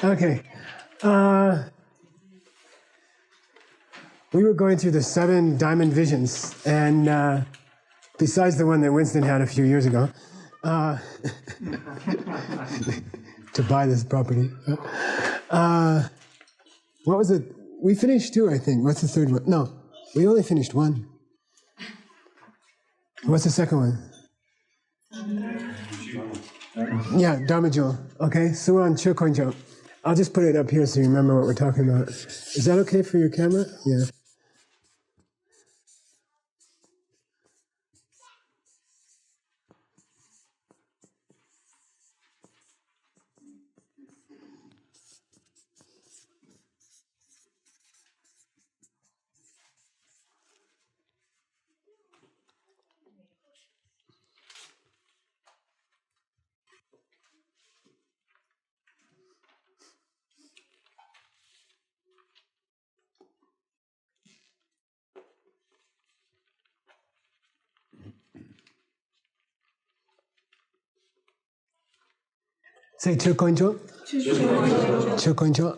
Okay. We were going through the 7 diamond visions, and besides the one that Winston had a few years ago, to buy this property. What was it? We finished 2, I think. What's the 3rd one? No, we only finished 1. What's the 2nd one? Yeah, Dharma Jewel. Okay, so we're on Chokonjo. I'll just put it up here so you remember what we're talking about. Is that okay for your camera? Yeah. Say Chokonjo. Chokonjo.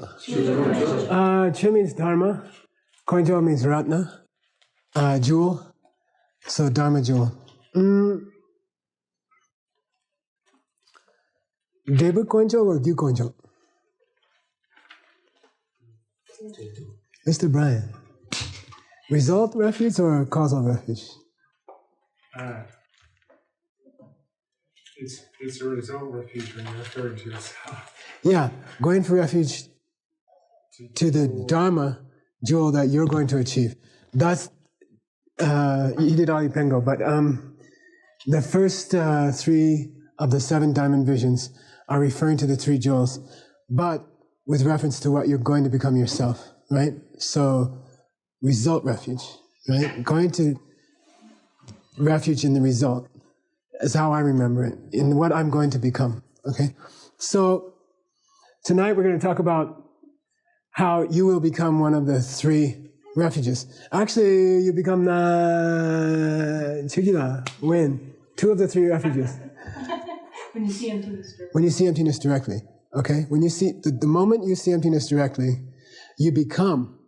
Cho means Dharma. Konjo means Ratna. Jewel. So Dharma Jewel. Debu Konjo or Gyu Konjo? Mr. Brian. Result refuge or causal refuge? It's a result refuge when you're referring to yourself. Yeah, going for refuge to the Dharma jewel that you're going to achieve. That's Hididari Pengo, but the first 3 of the 7 diamond visions are referring to the 3 jewels, but with reference to what you're going to become yourself, right? So, result refuge, right? Going to refuge in the result is how I remember it, in what I'm going to become, okay? So, tonight we're going to talk about how you will become one of the 3 refuges. Actually, you become when? 2 of the 3 refuges. When you see emptiness directly. When you see emptiness directly, okay? When you see, the moment you see emptiness directly, you become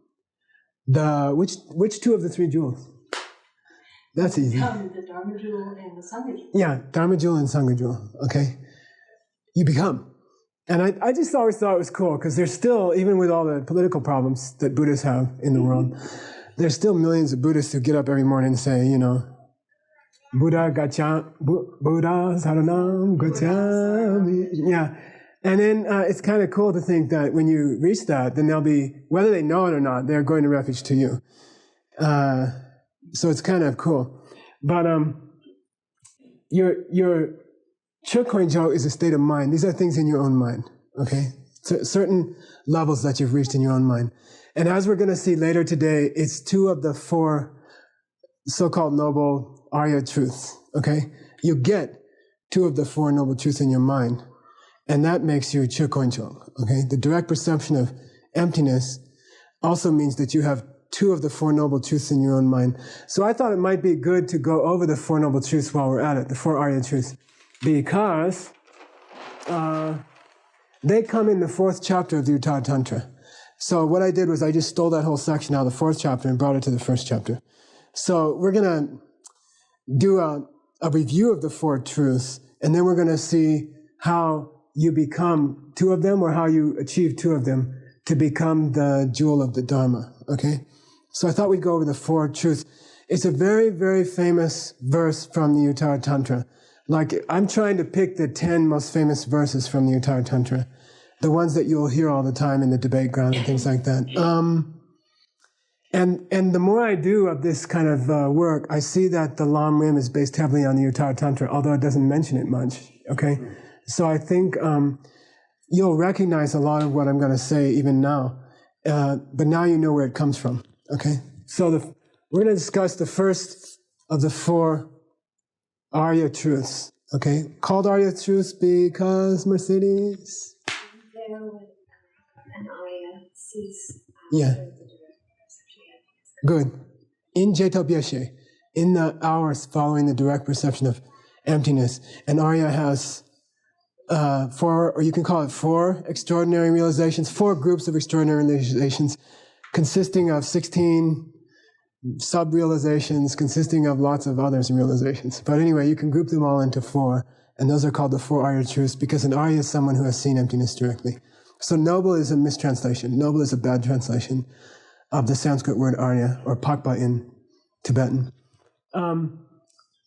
which 2 of the 3 jewels? That's easy. Become the Dharma Jewel and the Sangha Jewel. Yeah, Dharma Jewel and Sangha Jewel, okay? You become. And I just always thought it was cool, because there's still, even with all the political problems that Buddhists have in the world, there's still millions of Buddhists who get up every morning and say, you know, Buddha Saranam Gacchami. Yeah. And then it's kind of cool to think that when you reach that, then they'll be, whether they know it or not, they're going to refuge to you. So it's kind of cool. But your Chokonjo is a state of mind. These are things in your own mind, okay? Certain levels that you've reached in your own mind. And as we're going to see later today, it's 2 of the 4 so-called noble Arya Truths, okay? You get 2 of the 4 noble truths in your mind, and that makes you Chokonjo, okay? The direct perception of emptiness also means that you have 2 of the 4 noble truths in your own mind. So I thought it might be good to go over the 4 noble truths while we're at it, the 4 Arya Truths, because they come in the 4th chapter of the Uttara Tantra. So what I did was I just stole that whole section out of the 4th chapter and brought it to the 1st chapter. So we're going to do a review of the 4 truths, and then we're going to see how you become 2 of them, or how you achieve 2 of them to become the jewel of the Dharma, okay? So I thought we'd go over the 4 truths. It's a very, very famous verse from the Uttara Tantra. Like, I'm trying to pick the 10 most famous verses from the Uttara Tantra, the ones that you'll hear all the time in the debate ground and things like that. And the more I do of this kind of work, I see that the Lam Rim is based heavily on the Uttara Tantra, although it doesn't mention it much, okay? So I think you'll recognize a lot of what I'm going to say even now, but now you know where it comes from, okay? So we're going to discuss the first of the 4 Arya Truths, okay? Called Arya Truths because Mercedes? There when an Arya sees Yeah. the direct perception. Good. In Jetobhyeshe, in the hours following the direct perception of emptiness, an Arya has or you can call it four extraordinary realizations, four groups of extraordinary realizations consisting of 16 sub-realizations consisting of lots of others realizations. But anyway, you can group them all into four, and those are called the Four Arya Truths, because an Arya is someone who has seen emptiness directly. So noble is a mistranslation. Noble is a bad translation of the Sanskrit word Arya, or Pakpa in Tibetan.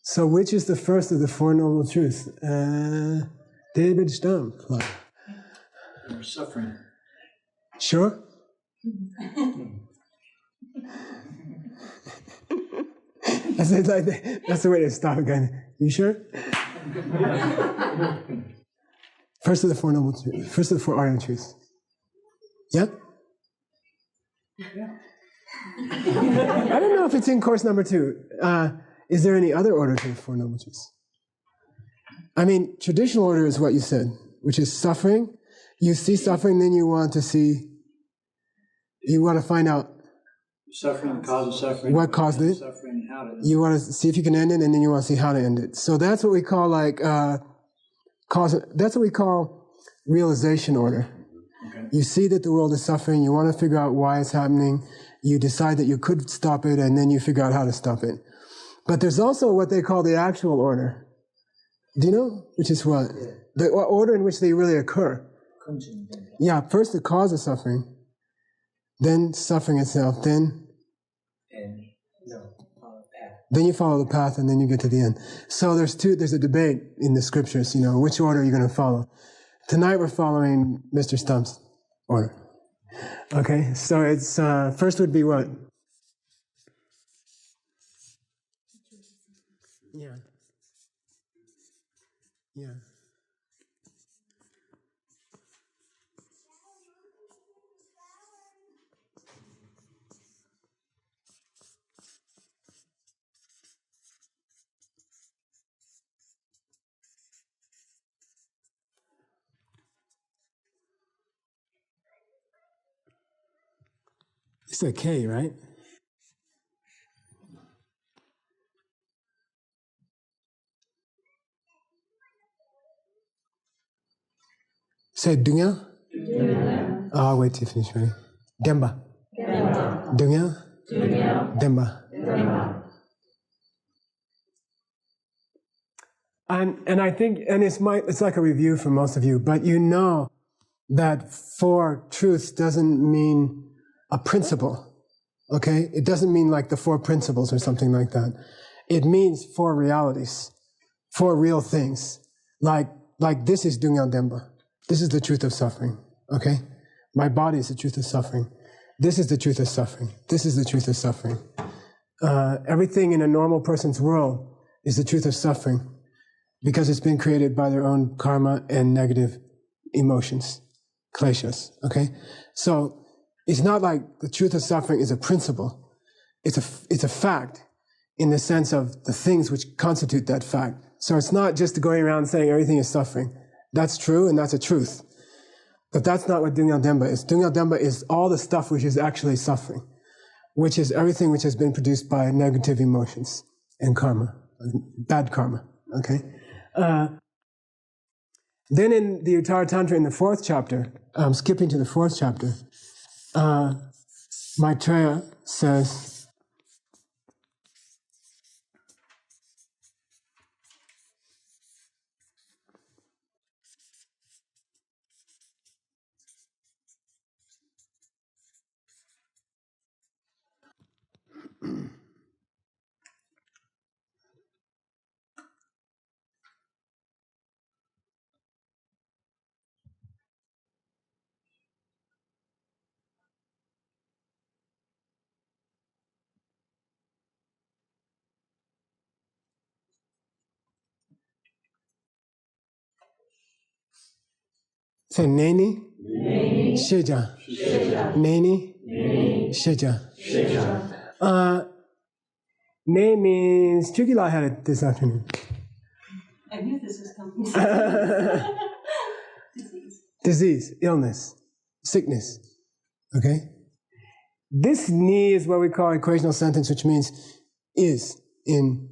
So which is the first of the Four Noble Truths? David Stamm. Suffering. Sure? That's the way to stop again. You sure? First of the Four Noble Truths. First of the Four Arya Truths. Yeah? I don't know if it's in course number 2. Is there any other order to the Four Noble Truths? I mean, traditional order is what you said, which is suffering. You see suffering, then you want to find out Suffering, the cause of suffering. What caused it? Suffering, how to end it. You want to see if you can end it, and then you want to see how to end it. So that's what we call that's what we call realization order. Okay. You see that the world is suffering, you want to figure out why it's happening, you decide that you could stop it, and then you figure out how to stop it. But there's also what they call the actual order. Do you know? Which is what? Yeah. The order in which they really occur. Yeah, first the cause of suffering, then suffering itself, then you follow the path, and then you get to the end. So there's a debate in the scriptures, which order you're going to follow. Tonight we're following Mr. Stump's order. Okay, so it's first would be what? Yeah. Yeah. It's a K, right? Say Dunya. I'll wait till you finish, ready? Demba. Dunya. Demba. And I think, and it's like a review for most of you, but you know that Four Truths doesn't mean a principle, okay? It doesn't mean like the four principles or something like that. It means four realities, four real things. Like this is Dunya Demba. This is the truth of suffering, okay? My body is the truth of suffering. This is the truth of suffering. This is the truth of suffering. Everything in a normal person's world is the truth of suffering because it's been created by their own karma and negative emotions, kleshas, okay? So it's not like the truth of suffering is a principle. It's a fact in the sense of the things which constitute that fact. So it's not just going around saying everything is suffering. That's true and that's a truth. But that's not what Dunya Demba is. Dunya Demba is all the stuff which is actually suffering, which is everything which has been produced by negative emotions and karma, bad karma, okay? Then in the Uttara Tantra in the 4th chapter, skipping to the 4th chapter, Maitreya says, say Neni, Sheja. Neni, Sheja. Ne means, Chukila had it this afternoon. I knew this was coming. Disease. Disease, illness, sickness, okay? This ni is what we call equational sentence, which means is in,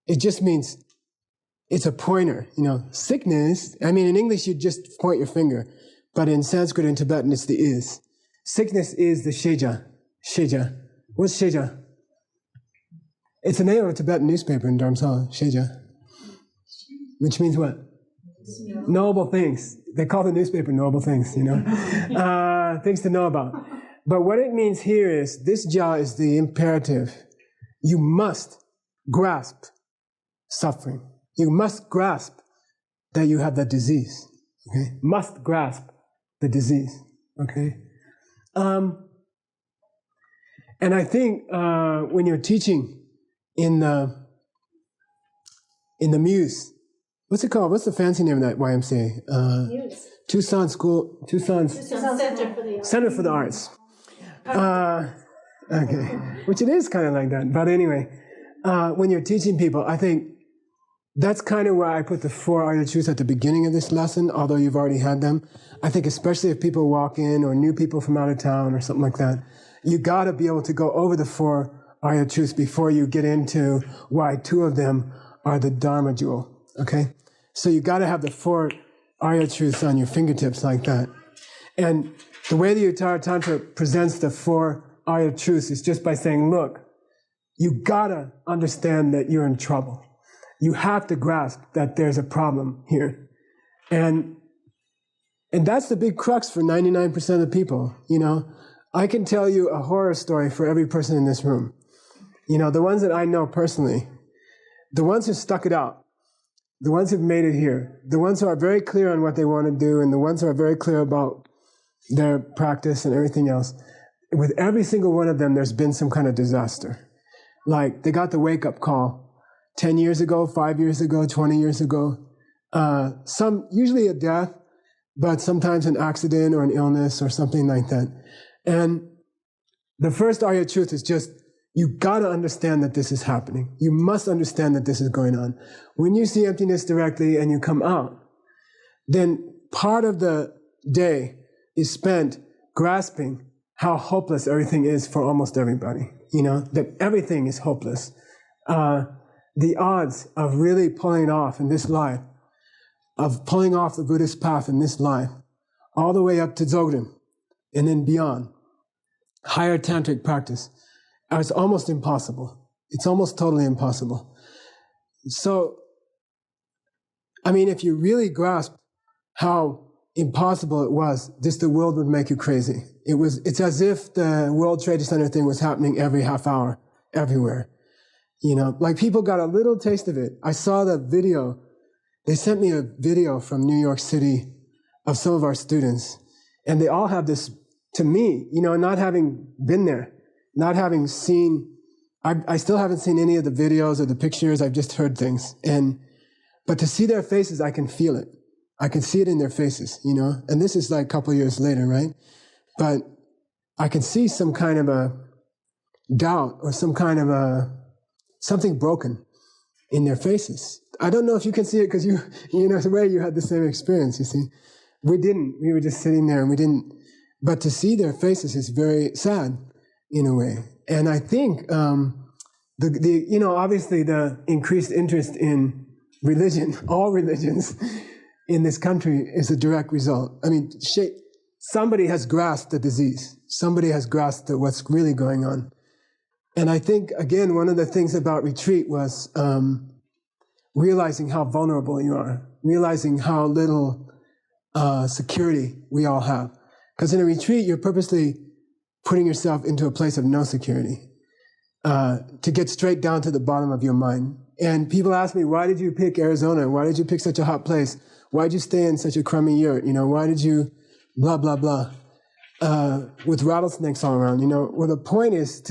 it just means it's a pointer, Sickness, I mean, in English, you just point your finger, but in Sanskrit and Tibetan, it's the is. Sickness is the sheja. Sheja. What's sheja? It's the name of a Tibetan newspaper in Dharamsala, sheja. Which means what? Noble things. They call the newspaper noble things, things to know about. But what it means here is, this ja is the imperative. You must grasp suffering. You must grasp that you have that disease. Okay? Must grasp the disease. Okay? And I think when you're teaching in the Muse, what's it called? What's the fancy name of that YMCA? Muse. Tucson's Center for the Arts. Okay, which it is kind of like that. But anyway, when you're teaching people, I think that's kind of where I put the Four Arya Truths at the beginning of this lesson, although you've already had them. I think especially if people walk in or new people from out of town or something like that, you got to be able to go over the Four Arya Truths before you get into why two of them are the Dharma Jewel, okay? So you got to have the Four Arya Truths on your fingertips like that. And the way the Uttara Tantra presents the Four Arya Truths is just by saying, look, you got to understand that you're in trouble. You have to grasp that there's a problem here. And that's the big crux for 99% of the people, I can tell you a horror story for every person in this room. The ones that I know personally, the ones who stuck it out, the ones who've made it here, the ones who are very clear on what they want to do, and the ones who are very clear about their practice and everything else, with every single one of them, there's been some kind of disaster. Like, they got the wake-up call 10 years ago, 5 years ago, 20 years ago. Usually a death, but sometimes an accident or an illness or something like that. And the first Arya Truth is just, you gotta understand that this is happening. You must understand that this is going on. When you see emptiness directly and you come out, then part of the day is spent grasping how hopeless everything is for almost everybody. That everything is hopeless. The odds of really pulling off in this life, of pulling off the Buddhist path in this life, all the way up to Dzogchen, and then beyond, higher tantric practice, it's almost impossible. It's almost totally impossible. So, if you really grasp how impossible it was, the world would make you crazy. It's as if the World Trade Center thing was happening every half hour, everywhere. Like people got a little taste of it. I saw the video. They sent me a video from New York City of some of our students. And they all have this, to me, not having been there, not having seen, I still haven't seen any of the videos or the pictures. I've just heard things. But to see their faces, I can feel it. I can see it in their faces, And this is like a couple of years later, right? But I can see some kind of a doubt or some kind of something broken in their faces. I don't know if you can see it because the way you had the same experience, you see. We didn't. We were just sitting there and we didn't. But to see their faces is very sad in a way. And I think, obviously the increased interest in religion, all religions in this country is a direct result. Somebody has grasped the disease. Somebody has grasped what's really going on. And I think, again, one of the things about retreat was realizing how vulnerable you are, realizing how little security we all have. Because in a retreat, you're purposely putting yourself into a place of no security to get straight down to the bottom of your mind. And people ask me, why did you pick Arizona? Why did you pick such a hot place? Why did you stay in such a crummy yurt? Why did you blah, blah, blah, with rattlesnakes all around? Well, the point is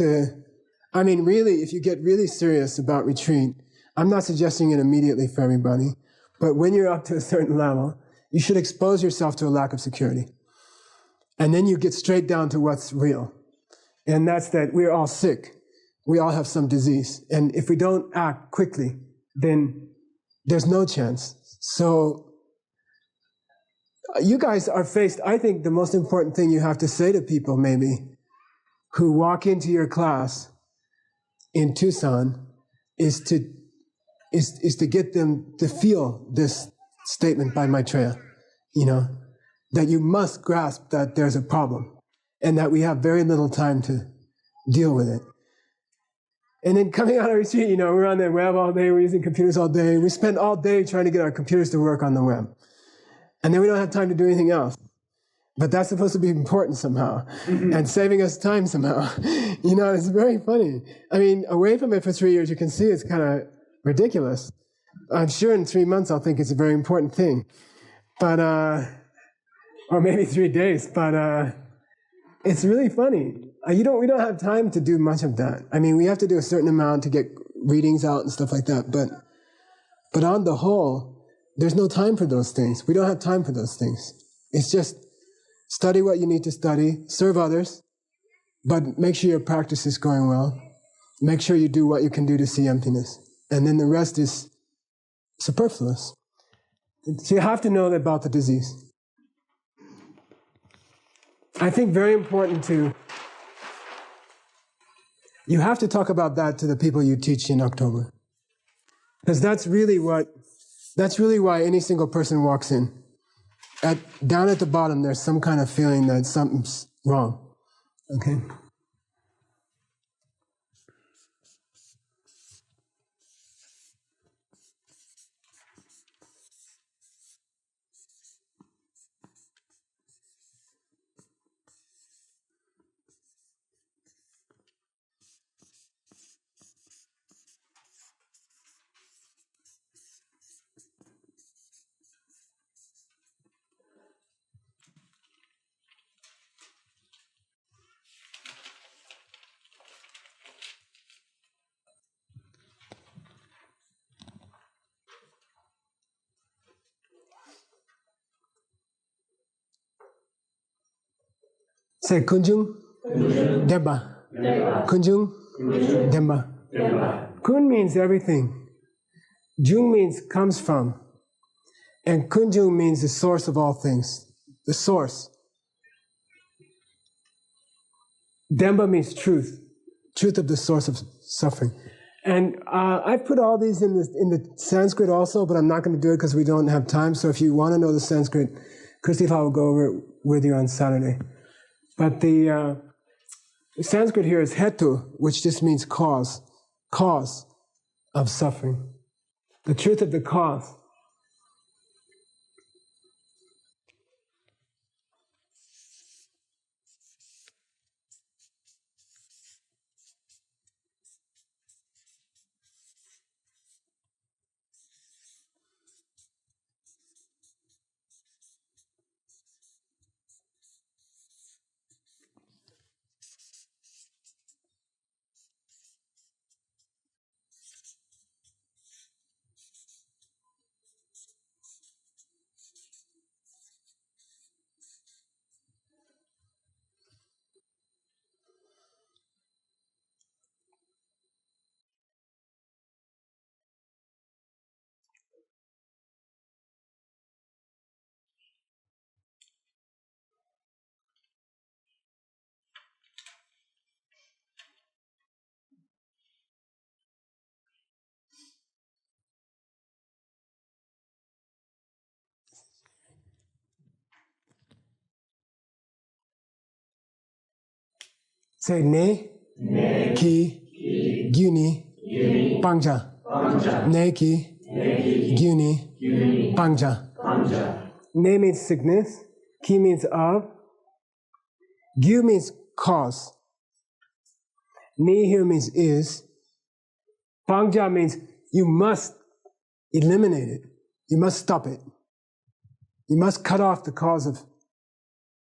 really, if you get really serious about retreat, I'm not suggesting it immediately for everybody, but when you're up to a certain level, you should expose yourself to a lack of security. And then you get straight down to what's real. And that's that we're all sick. We all have some disease. And if we don't act quickly, then there's no chance. So you guys are faced, I think the most important thing you have to say to people maybe who walk into your class in Tucson is to is to get them to feel this statement by Maitreya, that you must grasp that there's a problem and that we have very little time to deal with it. And then coming out of retreat, we're on the web all day, we're using computers all day. We spend all day trying to get our computers to work on the web. And then we don't have time to do anything else. But that's supposed to be important somehow, and saving us time somehow. It's very funny. I mean, away from it for 3 years, you can see it's kind of ridiculous. I'm sure in 3 months I'll think it's a very important thing. But, or maybe 3 days, but it's really funny. We don't have time to do much of that. I mean, we have to do a certain amount to get readings out and stuff like that, but on the whole, there's no time for those things. We don't have time for those things. It's just study what you need to study, serve others, but make sure your practice is going well. Make sure you do what you can do to see emptiness. And then the rest is superfluous. So you have to know about the disease. I think very important you have to talk about that to the people you teach in October. Because that's really why any single person walks in. Down at the bottom, there's some kind of feeling that something's wrong. Okay? Say kunjung, deba. Kunjung, deba. Kun means everything. Jung means comes from. And kunjung means the source of all things. The source. Demba means truth. Truth of the source of suffering. And I've put all these in the Sanskrit also, but I'm not going to do it because we don't have time. So if you want to know the Sanskrit, Christy will go over it with you on Saturday. But the Sanskrit here is hetu, which just means cause of suffering. The truth of the cause. Say ne, ki, gyuni, pangja. Ne ki, gyuni, pangja. Ne means sickness, ki means of, gyu means cause, ni here means is, pangja means you must eliminate it, you must stop it, you must cut off the cause of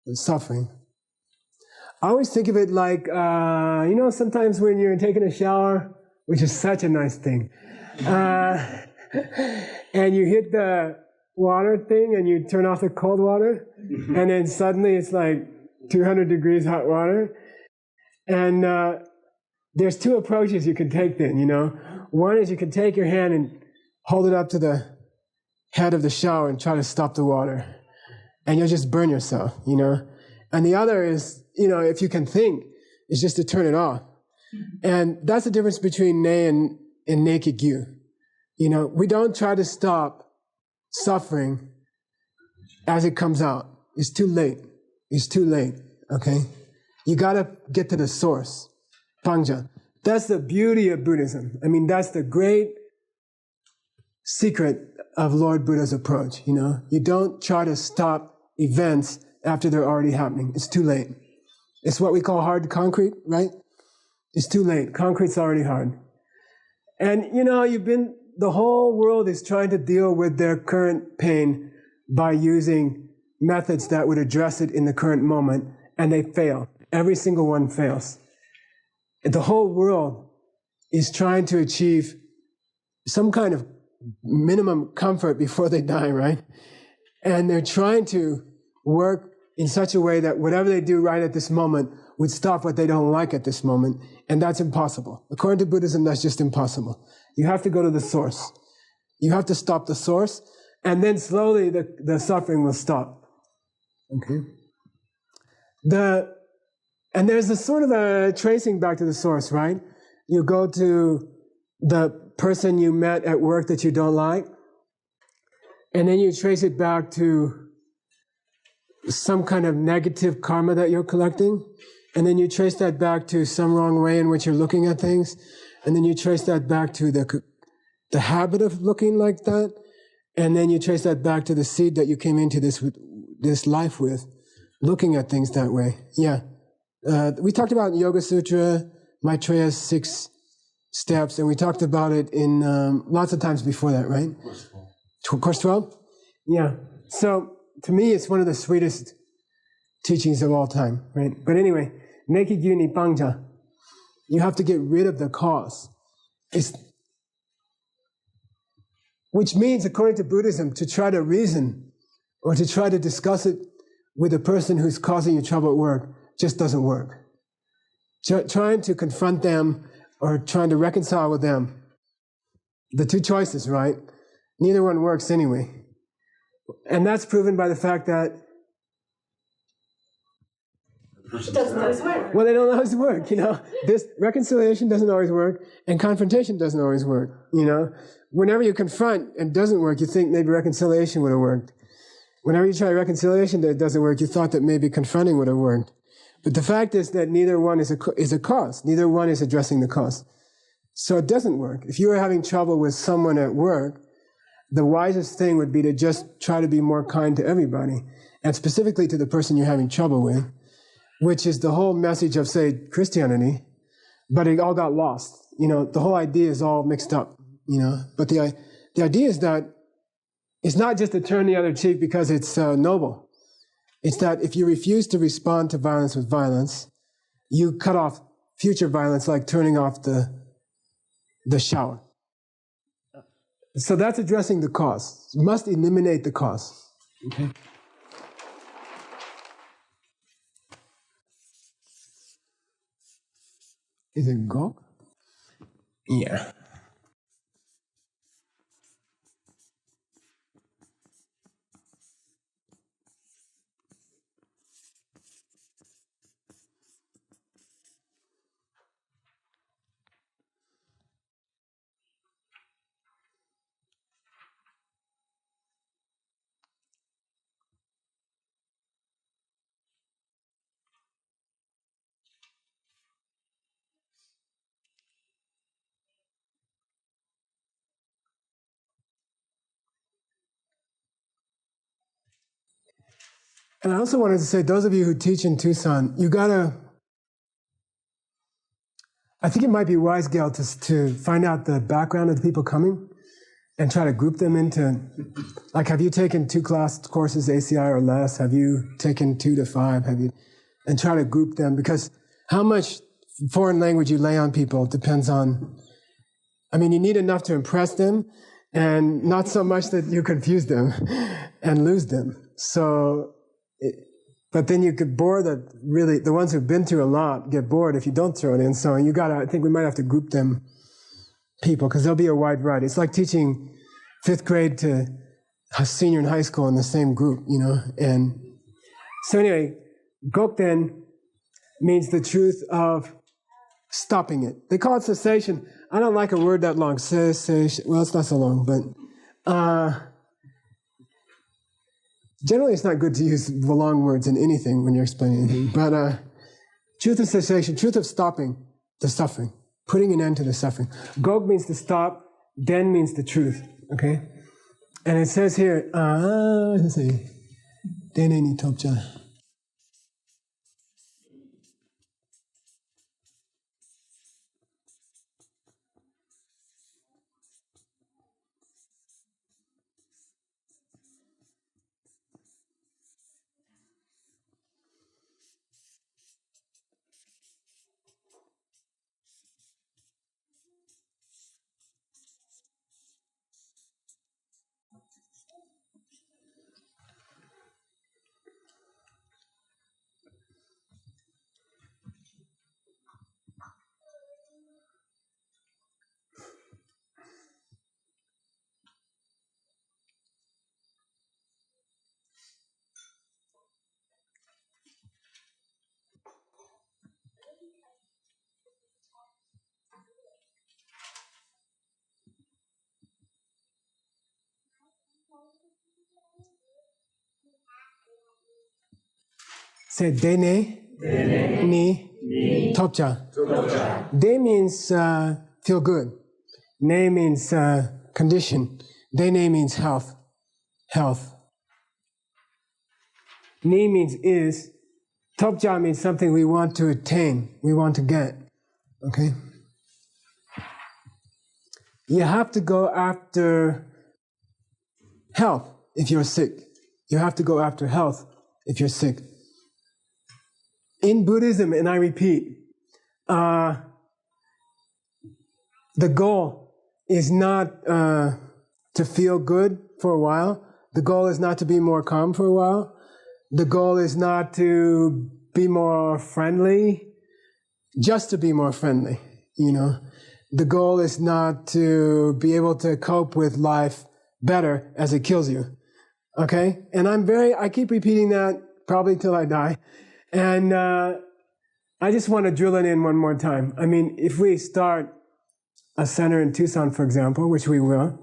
the suffering. I always think of it like, sometimes when you're taking a shower, which is such a nice thing, and you hit the water thing and you turn off the cold water, and then suddenly it's like 200 degrees hot water. And there's two approaches you can take then, One is you can take your hand and hold it up to the head of the shower and try to stop the water. And you'll just burn yourself, And the other is, if you can think, is just to turn it off. And that's the difference between ne and naked gyu. We don't try to stop suffering as it comes out. It's too late. It's too late, okay? You gotta get to the source, Pangja. That's the beauty of Buddhism. That's the great secret of Lord Buddha's approach, You don't try to stop events after they're already happening. It's too late. It's what we call hard concrete, right? It's too late. Concrete's already hard. And, the whole world is trying to deal with their current pain by using methods that would address it in the current moment, and they fail. Every single one fails. The whole world is trying to achieve some kind of minimum comfort before they die, right? And they're trying to work in such a way that whatever they do right at this moment would stop what they don't like at this moment, and that's impossible. According to Buddhism, that's just impossible. You have to go to the source. You have to stop the source, and then slowly the suffering will stop. Okay? And there's a sort of a tracing back to the source, right? You go to the person you met at work that you don't like, and then you trace it back to some kind of negative karma that you're collecting, and then you trace that back to some wrong way in which you're looking at things, and then you trace that back to the habit of looking like that, and then you trace that back to the seed that you came into this life with, looking at things that way. Yeah. We talked about Yoga Sutra, Maitreya's 6 steps, and we talked about it in lots of times before that, right? Course 12? Yeah. So, to me, it's one of the sweetest teachings of all time, right? But anyway, Neki Gyuni Pangja, you have to get rid of the cause. Which means, according to Buddhism, to try to reason or to try to discuss it with a person who's causing you trouble at work just doesn't work. Trying to confront them or trying to reconcile with them, the two choices, right? Neither one works anyway. And that's proven by the fact that It doesn't always work. well, they don't always work, This reconciliation doesn't always work, and confrontation doesn't always work, Whenever you confront and it doesn't work, you think maybe reconciliation would have worked. Whenever you try reconciliation that doesn't work, you thought that maybe confronting would have worked. But the fact is that neither one is a cause. Neither one is addressing the cause. So it doesn't work. If you are having trouble with someone at work, the wisest thing would be to just try to be more kind to everybody, and specifically to the person you're having trouble with, which is the whole message of, say, Christianity, but it all got lost. The whole idea is all mixed up, But the idea is that it's not just to turn the other cheek because it's noble. It's that if you refuse to respond to violence with violence, you cut off future violence like turning off the shower. So that's addressing the cause. You must eliminate the cause. Okay? Is it go? Yeah. And I also wanted to say, those of you who teach in Tucson, I think it might be wise, Gail, to find out the background of the people coming and try to group them into, like, have you taken 2 class courses, ACI or less? Have you taken 2 to 5? And try to group them, because how much foreign language you lay on people depends on, you need enough to impress them, and not so much that you confuse them and lose them. So, but then you could bore the ones who've been through a lot get bored if you don't throw it in. So I think we might have to group them people, because there'll be a wide variety. It's like teaching 5th grade to a senior in high school in the same group, And so anyway, Gokten means the truth of stopping it. They call it cessation. I don't like a word that long. Cessation. Well, it's not so long, but generally it's not good to use the long words in anything when you're explaining anything. But truth of cessation, truth of stopping the suffering, putting an end to the suffering. Gog means to stop, den means the truth, okay? And it says here, let's see, dene ni topcha. Say dene ni topcha. De means feel good. Ne means condition. Dene means health. Health. Ni means is. Topcha means something we want to attain, we want to get. Okay? You have to go after health if you're sick. You have to go after health if you're sick. In Buddhism, and I repeat, the goal is not to feel good for a while. The goal is not to be more calm for a while. The goal is not to be more friendly, just to be more friendly, you know. The goal is not to be able to cope with life better as it kills you, okay? And I keep repeating that probably till I die. And I just want to drill it in one more time. I mean, if we start a center in Tucson, for example, which we will,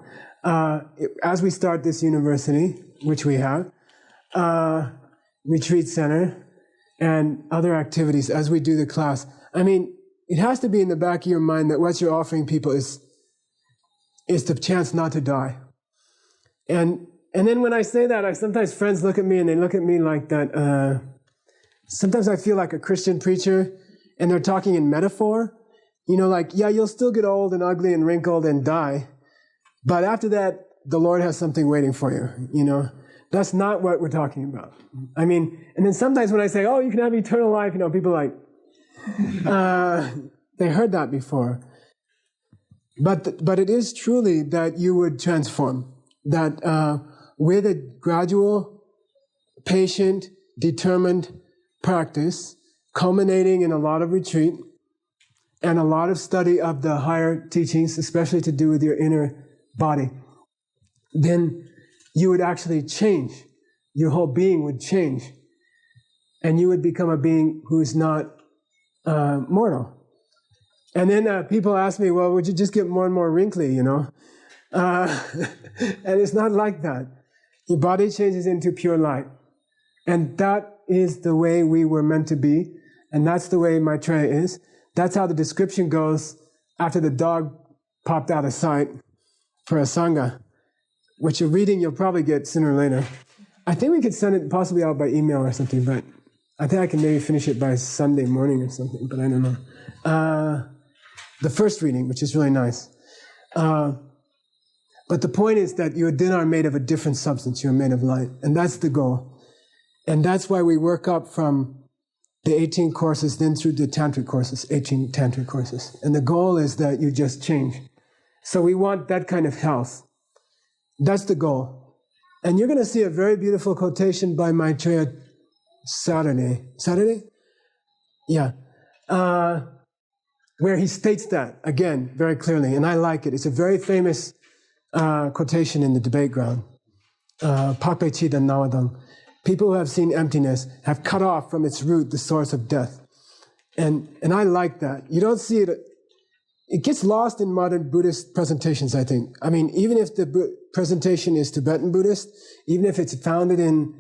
as we start this university, which we have, retreat center, and other activities as we do the class, I mean, it has to be in the back of your mind that what you're offering people is the chance not to die. And then when I say that, sometimes friends look at me and they look at me like that. Sometimes I feel like a Christian preacher, and they're talking in metaphor. You know, like, yeah, you'll still get old and ugly and wrinkled and die, but after that, the Lord has something waiting for you, you know. That's not what we're talking about. I mean, and then sometimes when I say, oh, you can have eternal life, you know, people are like, they heard that before. But it is truly that you would transform, that with a gradual, patient, determined practice, culminating in a lot of retreat and a lot of study of the higher teachings, especially to do with your inner body, then you would actually change. Your whole being would change. And you would become a being who is not mortal. And then people ask me, well, would you just get more and more wrinkly, you know? And it's not like that. Your body changes into pure light. And that is the way we were meant to be. And that's the way Maitreya is. That's how the description goes after the dog popped out of sight for a Sangha, which you're reading, you'll probably get sooner or later. I think we could send it possibly out by email or something, but I think I can maybe finish it by Sunday morning or something, but I don't know. The first reading, which is really nice. But the point is that you then are made of a different substance. You're made of light. And that's the goal. And that's why we work up from the 18 courses, then through the tantric courses, 18 tantric courses. And the goal is that you just change. So we want that kind of health. That's the goal. And you're going to see a very beautiful quotation by Maitreya Saturday? Yeah. Where he states that, again, very clearly. And I like it. It's a very famous quotation in the debate ground. Pakpe Chidan Nawadang. People who have seen emptiness have cut off from its root the source of death. And I like that. You don't see it it gets lost in modern Buddhist presentations, I think. I mean, even if the presentation is Tibetan Buddhist, even if it's founded in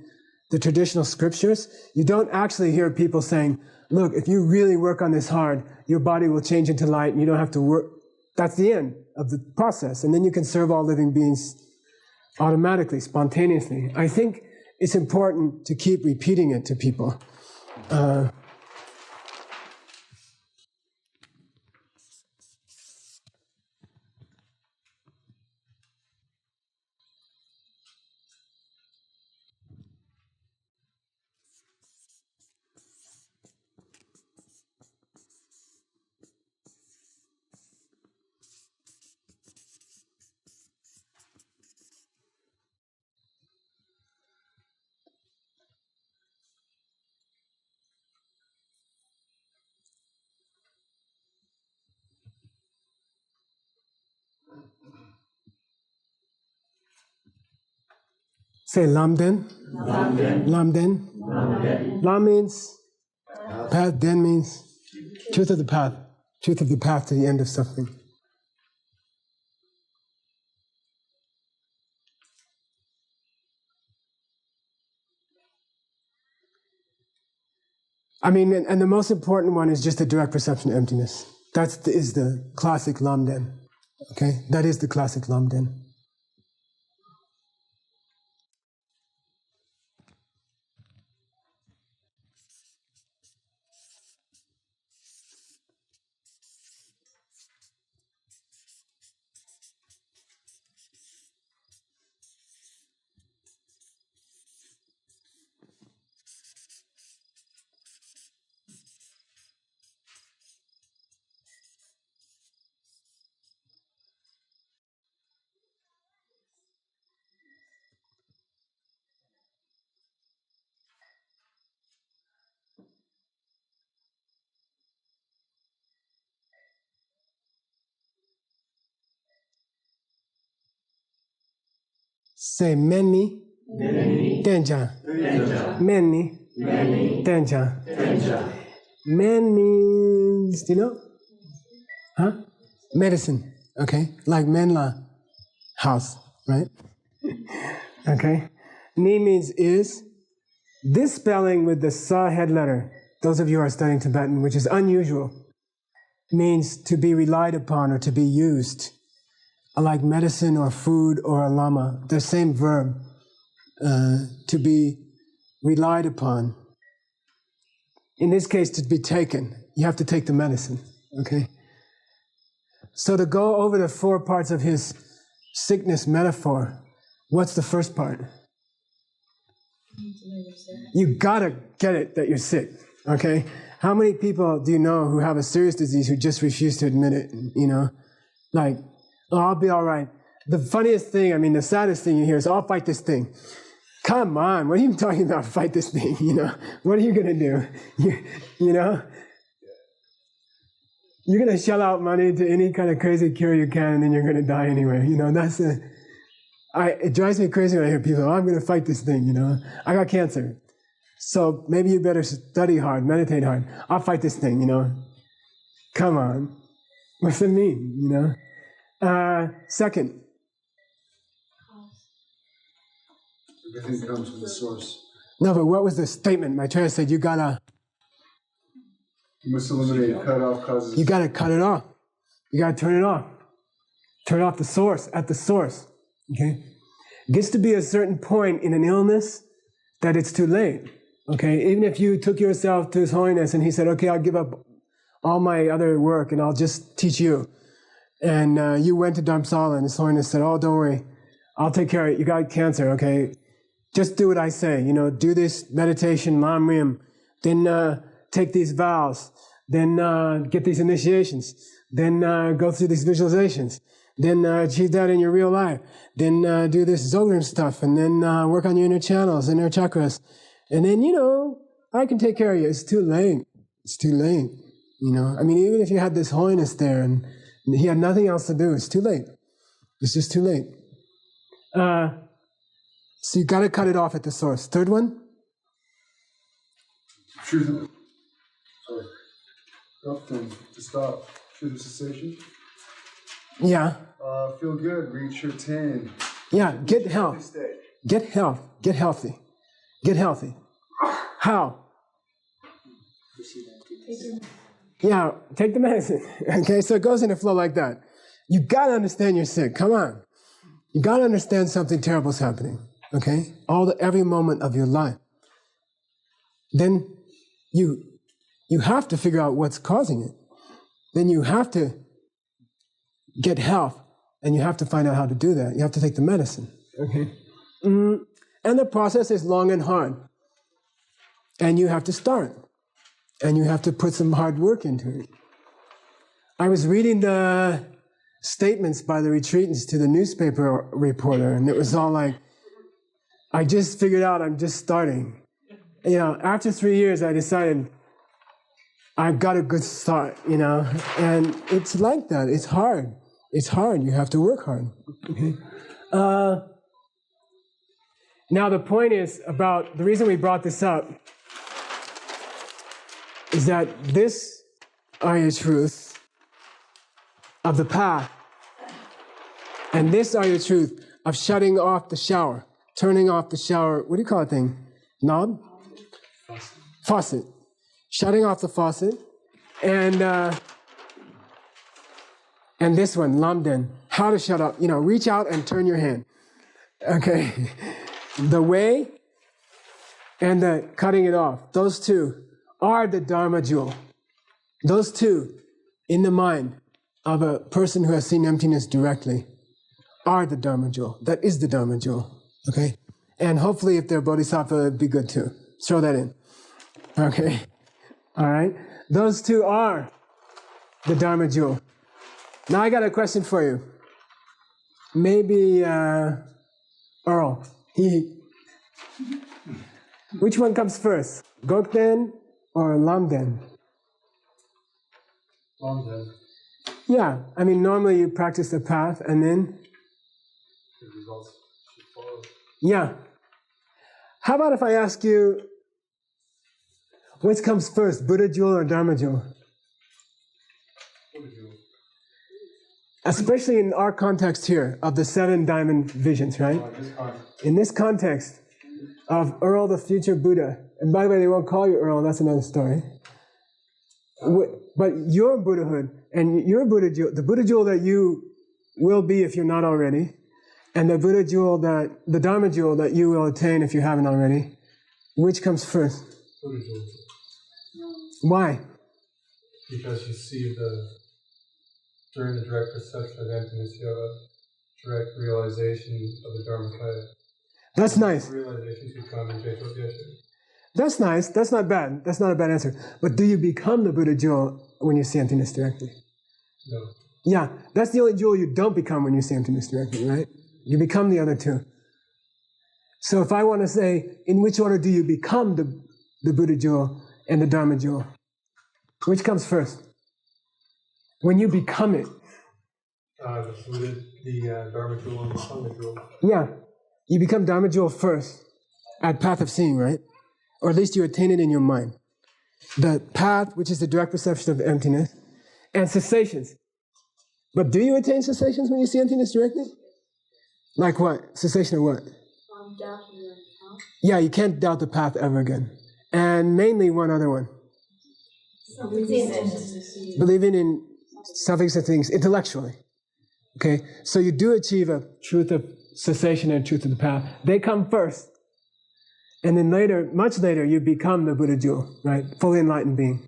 the traditional scriptures, you don't actually hear people saying, look, if you really work on this hard, your body will change into light and you don't have to work. That's the end of the process. And then you can serve all living beings automatically, spontaneously. I think it's important to keep repeating it to people. Say Lamden. Lamden. Lamden. Lamden. Lam means path, Den means truth of the path. Truth of the path to the end of suffering. I mean, and the most important one is just the direct perception of emptiness. That is the classic Lamden. Okay? That is the classic Lamden. Say Meni, Tenja. Meni, Tenja. Men means, do you know? Huh? Medicine, okay? Like Menla house, right? Okay? Ni means is. This spelling with the Sa head letter, those of you who are studying Tibetan, which is unusual, means to be relied upon or to be used. Like medicine or food or a lama, the same verb, to be relied upon. In this case, to be taken. You have to take the medicine, okay? So to go over the 4 parts of his sickness metaphor, what's the first part? You gotta get it that you're sick, okay? How many people do you know who have a serious disease who just refuse to admit it, you know? Like, oh, I'll be all right. The funniest thing, I mean, the saddest thing you hear is, oh, I'll fight this thing. Come on, what are you talking about, fight this thing, you know? What are you going to do? You know? You're going to shell out money to any kind of crazy cure you can, and then you're going to die anyway. You know, it drives me crazy when I hear people, oh, I'm going to fight this thing, you know? I got cancer. So maybe you better study hard, meditate hard. I'll fight this thing, you know? Come on. What's it mean, you know? Second. Everything comes from the source. No, but what was the statement? Maitreya said you must eliminate, cut off causes. You gotta cut it off. You gotta turn it off. Turn off the source, at the source. Okay? It gets to be a certain point in an illness that it's too late. Okay? Even if you took yourself to His Holiness and he said, okay, I'll give up all my other work and I'll just teach you. And you went to Dharamsala and His Holiness said, oh, don't worry, I'll take care of it. You got cancer, okay? Just do what I say, you know, do this meditation, Lam Rim, then take these vows, then get these initiations, then go through these visualizations, then achieve that in your real life, then do this Dzogchen stuff, and then work on your inner channels, inner chakras. And then, you know, I can take care of you. It's too late. It's too late, you know. I mean, even if you had this holiness there and he had nothing else to do, it's too late. It's just too late. So you got to cut it off at the source. Third one? Truth of, sorry. To stop. Truth of cessation. Yeah. Feel good, reach your 10. Yeah, get health. Get health. Get healthy. Get healthy. How? Yeah, take the medicine. Okay, so it goes in a flow like that. You gotta understand you're sick. Come on. You gotta understand something terrible is happening. Okay? Every moment of your life. Then you have to figure out what's causing it. Then you have to get health, and you have to find out how to do that. You have to take the medicine. Okay? And the process is long and hard. And you have to start. And you have to put some hard work into it. I was reading the statements by the retreatants to the newspaper reporter, and it was all like, I just figured out I'm just starting. After 3 years, I decided I've got a good start, and it's like that. It's hard. It's hard. You have to work hard. Okay? Now, the point is about the reason we brought this up is that this Arya Truth of the path and this Arya Truth of shutting off the shower, turning off the shower, what do you call it thing? Knob? Faucet. Shutting off the faucet. And this one, Lamden, how to shut up. Reach out and turn your hand. Okay. The way and the cutting it off, those two are the Dharma Jewel. Those two, in the mind of a person who has seen emptiness directly, are the Dharma Jewel. That is the Dharma Jewel. Okay? And hopefully if they're Bodhisattva, it'd be good too. Throw that in. Okay? All right? Those two are the Dharma Jewel. Now I got a question for you. Maybe Earl. Which one comes first? Gokden or Lamden? Lamden. Yeah, normally you practice the path and then? The results should follow. Yeah. How about if I ask you, which comes first, Buddha Jewel or Dharma Jewel? Buddha Jewel. Especially in our context here of the 7 diamond visions, right? In this context of Earl, the future Buddha. And by the way, they won't call you Earl, that's another story. But your Buddhahood and your Buddha Jewel, the Buddha Jewel that you will be if you're not already, and the the Dharma Jewel that you will attain if you haven't already, which comes first? Buddha Jewel. Why? Because you see during the direct perception of emptiness, you have a direct realization of the Dharmakaya. That's nice. Realization to come in Jacob Geshe. That's nice. That's not bad. That's not a bad answer. But do you become the Buddha Jewel when you see emptiness directly? No. Yeah, that's the only jewel you don't become when you see emptiness directly, right? You become the other two. So if I want to say, in which order do you become the Buddha Jewel and the Dharma Jewel? Which comes first? When you become it. The Dharma Jewel and the Sangha Jewel. Yeah, you become Dharma Jewel first at path of seeing, right? Or at least you attain it in your mind. The path, which is the direct perception of emptiness, and cessations. But do you attain cessations when you see emptiness directly? Like what? Cessation of what? Doubting your account. Yeah, you can't doubt the path ever again. And mainly one other one. Believing in self-existent things intellectually. Okay? So you do achieve a truth of cessation and truth of the path. They come first. And then later, much later, you become the Buddha Jewel, right? Fully enlightened being.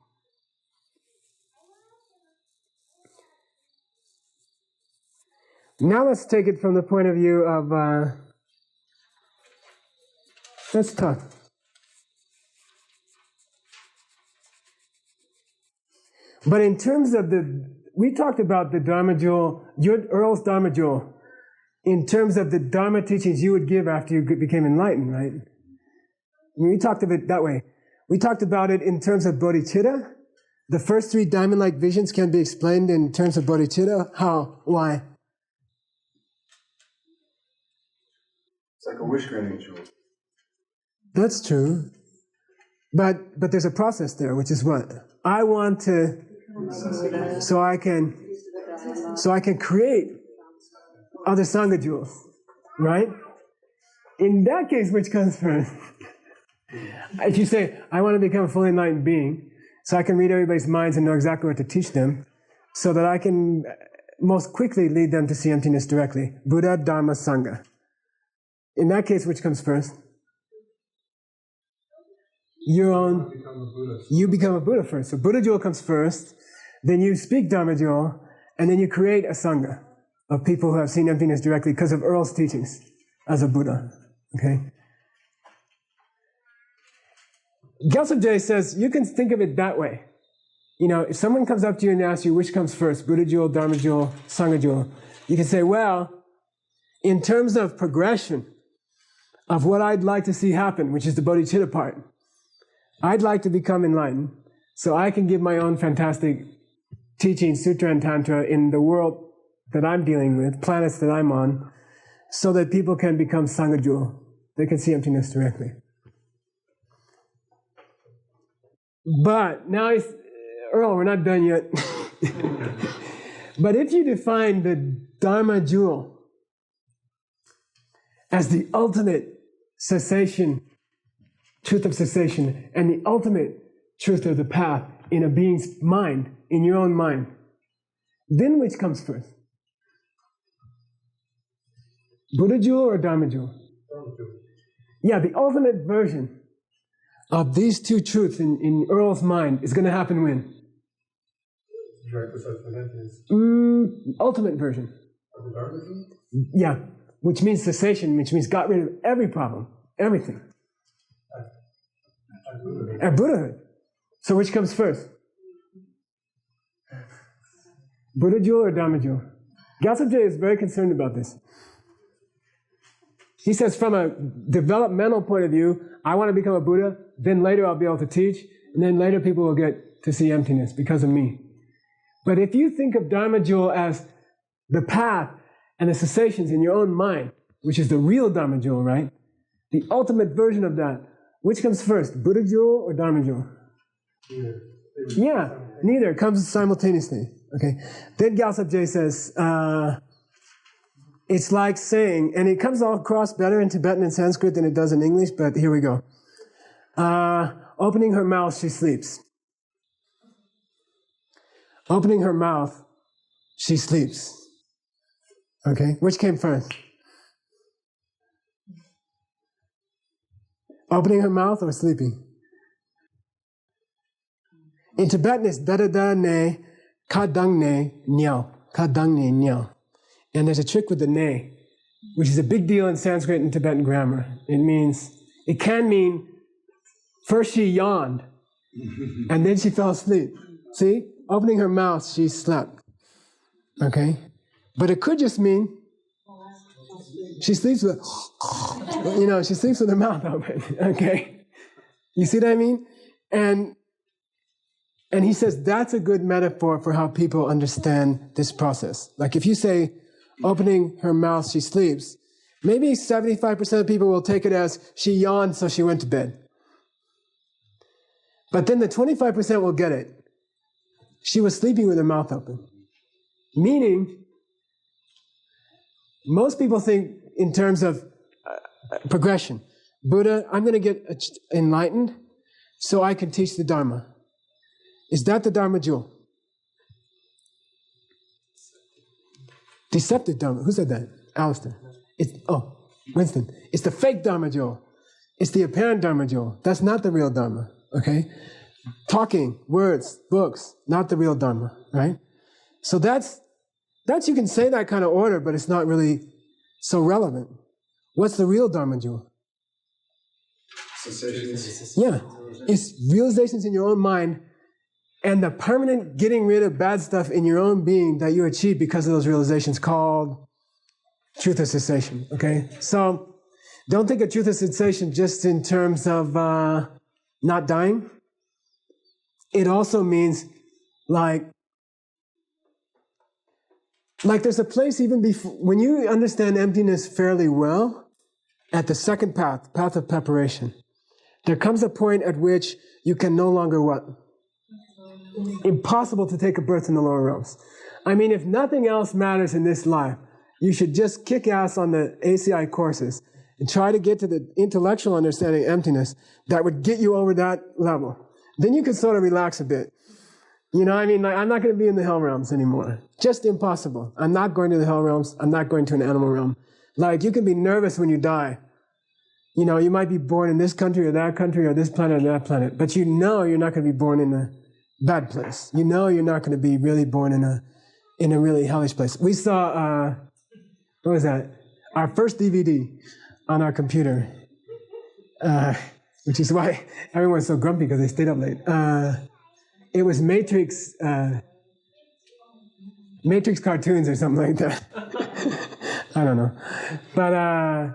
Now let's take it from the point of view of, that's tough. But in terms of we talked about the Dharma Jewel, Earl's Dharma Jewel, in terms of the Dharma teachings you would give after you became enlightened, right? We talked of it that way. We talked about it in terms of bodhicitta. The first 3 diamond-like visions can be explained in terms of bodhicitta. How? Why? It's like a wish granting jewel. That's true. But there's a process there, which is what? I want to, so I can So I can create other Sangha jewels, right? In that case, which comes first? If you say, I want to become a fully enlightened being, so I can read everybody's minds and know exactly what to teach them, so that I can most quickly lead them to see emptiness directly. Buddha, Dharma, Sangha. In that case, which comes first? You become a Buddha first. So Buddha Jewel comes first, then you speak Dharma Jewel, and then you create a Sangha of people who have seen emptiness directly because of Earl's teachings as a Buddha. Okay? Gyaltsab Je says, you can think of it that way. You know, if someone comes up to you and asks you which comes first, Buddha Jewel, Dharma Jewel, Sangha Jewel, you can say, well, in terms of progression of what I'd like to see happen, which is the bodhicitta part, I'd like to become enlightened so I can give my own fantastic teaching, sutra and tantra, in the world that I'm dealing with, planets that I'm on, so that people can become Sangha Jewel. They can see emptiness directly. But now, Earl, we're not done yet. But if you define the Dharma Jewel as the ultimate cessation, truth of cessation, and the ultimate truth of the path in a being's mind, in your own mind, then which comes first? Buddha Jewel or Dharma Jewel? Yeah, the ultimate version of these two truths in Earl's mind is going to happen when? Ultimate version. Yeah, which means cessation, which means got rid of every problem, everything. At Buddhahood. So which comes first? Buddha Jewel or Dharma Jewel? Gyaltsab Je is very concerned about this. He says from a developmental point of view, I want to become a Buddha, then later I'll be able to teach, and then later people will get to see emptiness because of me. But if you think of Dharma Jewel as the path and the cessations in your own mind, which is the real Dharma Jewel, right? The ultimate version of that, which comes first, Buddha Jewel or Dharma Jewel? Neither. Yeah, neither. It comes simultaneously. Okay. Then Gyaltsab Je says, it's like saying, and it comes all across better in Tibetan and Sanskrit than it does in English, but here we go. Opening her mouth, she sleeps. Opening her mouth, she sleeps. Okay, which came first? Opening her mouth or sleeping? In Tibetan, it's da-da-da ne, ka-dang ne, nyao. Ka-dang ne, nyao. And there's a trick with the ne, which is a big deal in Sanskrit and Tibetan grammar. It can mean, first she yawned, and then she fell asleep. See? Opening her mouth, she slept. Okay? But it could just mean, she sleeps with, she sleeps with her mouth open. Okay? You see what I mean? And he says that's a good metaphor for how people understand this process. Like if you say, opening her mouth, she sleeps, maybe 75% of people will take it as she yawned, so she went to bed. But then the 25% will get it. She was sleeping with her mouth open. Meaning, most people think in terms of progression. Buddha, I'm going to get enlightened so I can teach the Dharma. Is that the Dharma Jewel? Deceptive Dharma. Who said that? Alistair. Winston. It's the fake Dharma Jewel. It's the apparent Dharma Jewel. That's not the real Dharma. Okay? Talking, words, books, not the real Dharma, right? So that's you can say that kind of order, but it's not really so relevant. What's the real Dharma Jewel? Cessation. Yeah. It's realizations in your own mind and the permanent getting rid of bad stuff in your own being that you achieve because of those realizations called truth of cessation, okay? So don't think of truth of cessation just in terms of not dying. It also means like there's a place even before, when you understand emptiness fairly well, at the second path of preparation, there comes a point at which you can no longer what? Impossible to take a birth in the lower realms. I mean, if nothing else matters in this life, you should just kick ass on the ACI courses and try to get to the intellectual understanding of emptiness that would get you over that level. Then you can sort of relax a bit. You know, I mean, like, I'm not going to be in the hell realms anymore. Just impossible. I'm not going to the hell realms. I'm not going to an animal realm. Like, you can be nervous when you die. You know, you might be born in this country or that country or this planet or that planet, but you know you're not going to be born in a bad place. You know you're not going to be really born in a really hellish place. We saw, what was that? Our first DVD on our computer, which is why everyone's so grumpy because they stayed up late. It was Matrix cartoons or something like that. I don't know. But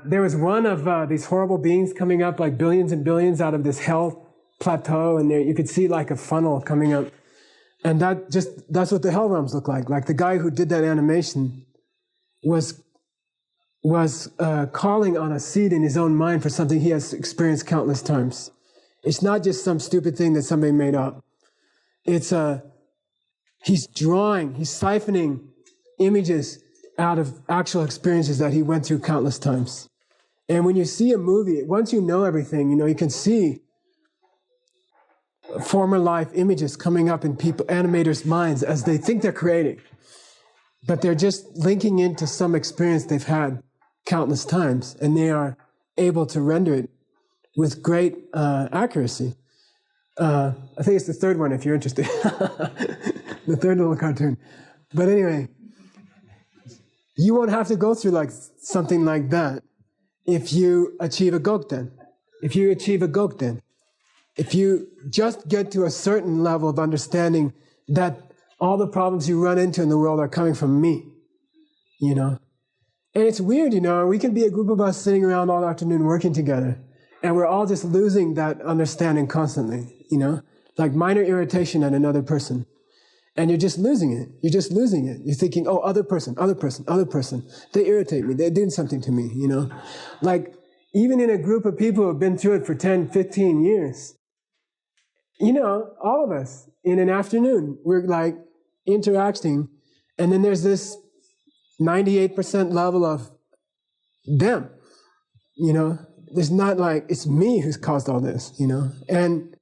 there was one of these horrible beings coming up, like billions and billions out of this hell plateau, and there you could see like a funnel coming up. And that's what the hell realms look like. Like the guy who did that animation was calling on a seed in his own mind for something he has experienced countless times. It's not just some stupid thing that somebody made up. It's he's siphoning images out of actual experiences that he went through countless times. And when you see a movie, once you know everything, you know, you can see former life images coming up in animators' minds as they think they're creating. But they're just linking into some experience they've had countless times, and they are able to render it with great accuracy. I think it's the third one if you're interested. The third little cartoon. But anyway, you won't have to go through like something like that if you achieve a gokten. If you just get to a certain level of understanding that all the problems you run into in the world are coming from me, you know. And it's weird, you know, we can be a group of us sitting around all afternoon working together, and we're all just losing that understanding constantly, you know, like minor irritation at another person. And you're just losing it. You're thinking, oh, other person. They irritate me. They're doing something to me, you know. Like, even in a group of people who have been through it for 10, 15 years, you know, all of us, in an afternoon, we're like interacting, and then there's this 98% level of them, you know. There's not like, it's me who's caused all this, you know. And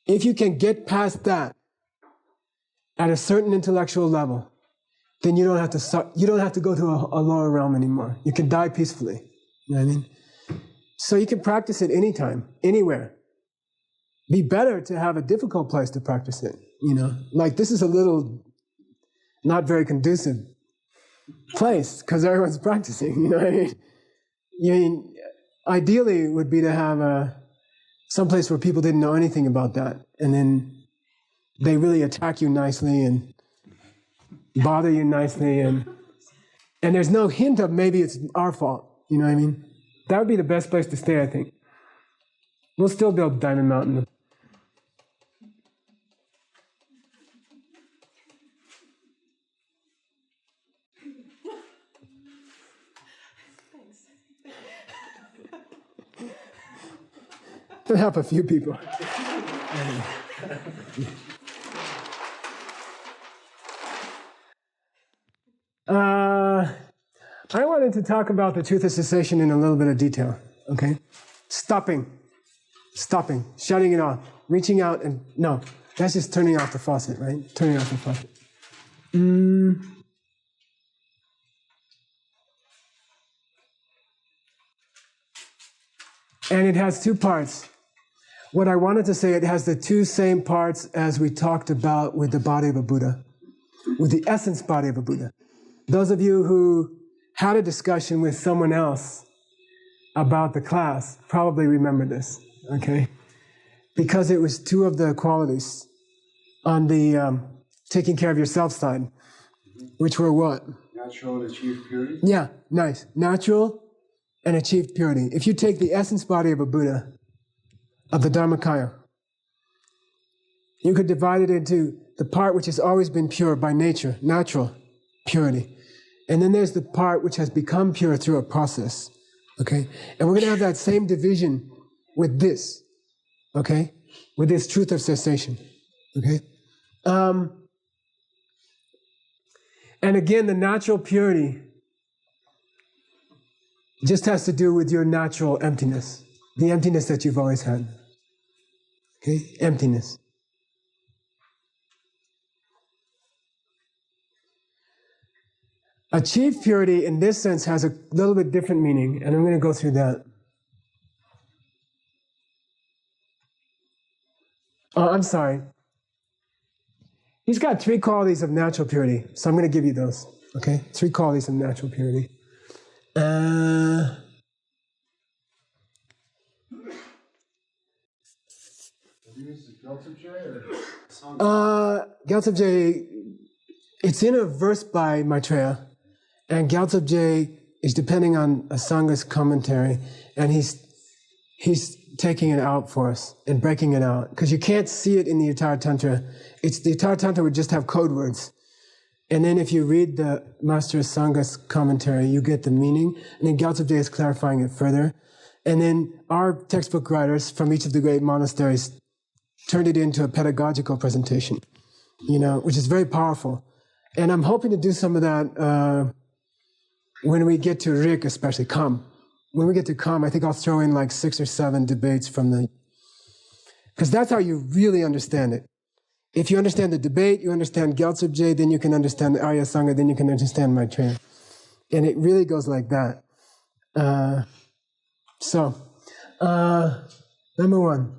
if you can get past that at a certain intellectual level, then you don't have to go to a lower realm anymore. You can die peacefully. You know what I mean? So you can practice it anytime, anywhere. Be better to have a difficult place to practice it, you know. Like, this is a little not very conducive place because everyone's practicing, you know what I mean? I mean, ideally would be to have some place where people didn't know anything about that, and then they really attack you nicely and bother you nicely, and there's no hint of maybe it's our fault, you know what I mean? That would be the best place to stay, I think. We'll still build Diamond Mountain. It'll help a few people. I wanted to talk about the truth of cessation in a little bit of detail, okay? Stopping, shutting it off, reaching out, and no, that's just turning off the faucet, right? Turning off the faucet. And it has two parts. What I wanted to say, it has the two same parts as we talked about with the body of a Buddha, with the essence body of a Buddha. Those of you who had a discussion with someone else about the class probably remember this, okay? Because it was two of the qualities on the taking care of yourself side, which were what? Natural and achieved purity? Yeah, nice. Natural and achieved purity. If you take the essence body of a Buddha, of the Dharmakaya, you could divide it into the part which has always been pure by nature, natural purity. And then there's the part which has become pure through a process, okay? And we're going to have that same division with this, okay? With this truth of cessation, okay? And again, the natural purity just has to do with your natural emptiness, the emptiness that you've always had. Okay? Emptiness. Achieved purity in this sense has a little bit different meaning, and I'm going to go through that. Oh, I'm sorry. He's got 3 qualities of natural purity, so I'm going to give you those. Okay? 3 qualities of natural purity. Gyaltsab, it's in a verse by Maitreya, and Gyaltsab is depending on a Sangha's commentary, and he's taking it out for us and breaking it out, because you can't see it in the Uttara Tantra. The Uttara Tantra would just have code words, and then if you read the Master Sangha's commentary, you get the meaning, and then Gyaltsab is clarifying it further, and then our textbook writers from each of the great monasteries turned it into a pedagogical presentation, which is very powerful. And I'm hoping to do some of that when we get to Rik, especially Kam. When we get to Kam, I think I'll throw in like 6 or 7 debates because that's how you really understand it. If you understand the debate, you understand Gyaltsab, then you can understand the Arya Sangha, then you can understand Maitreya. And it really goes like that. Number 1.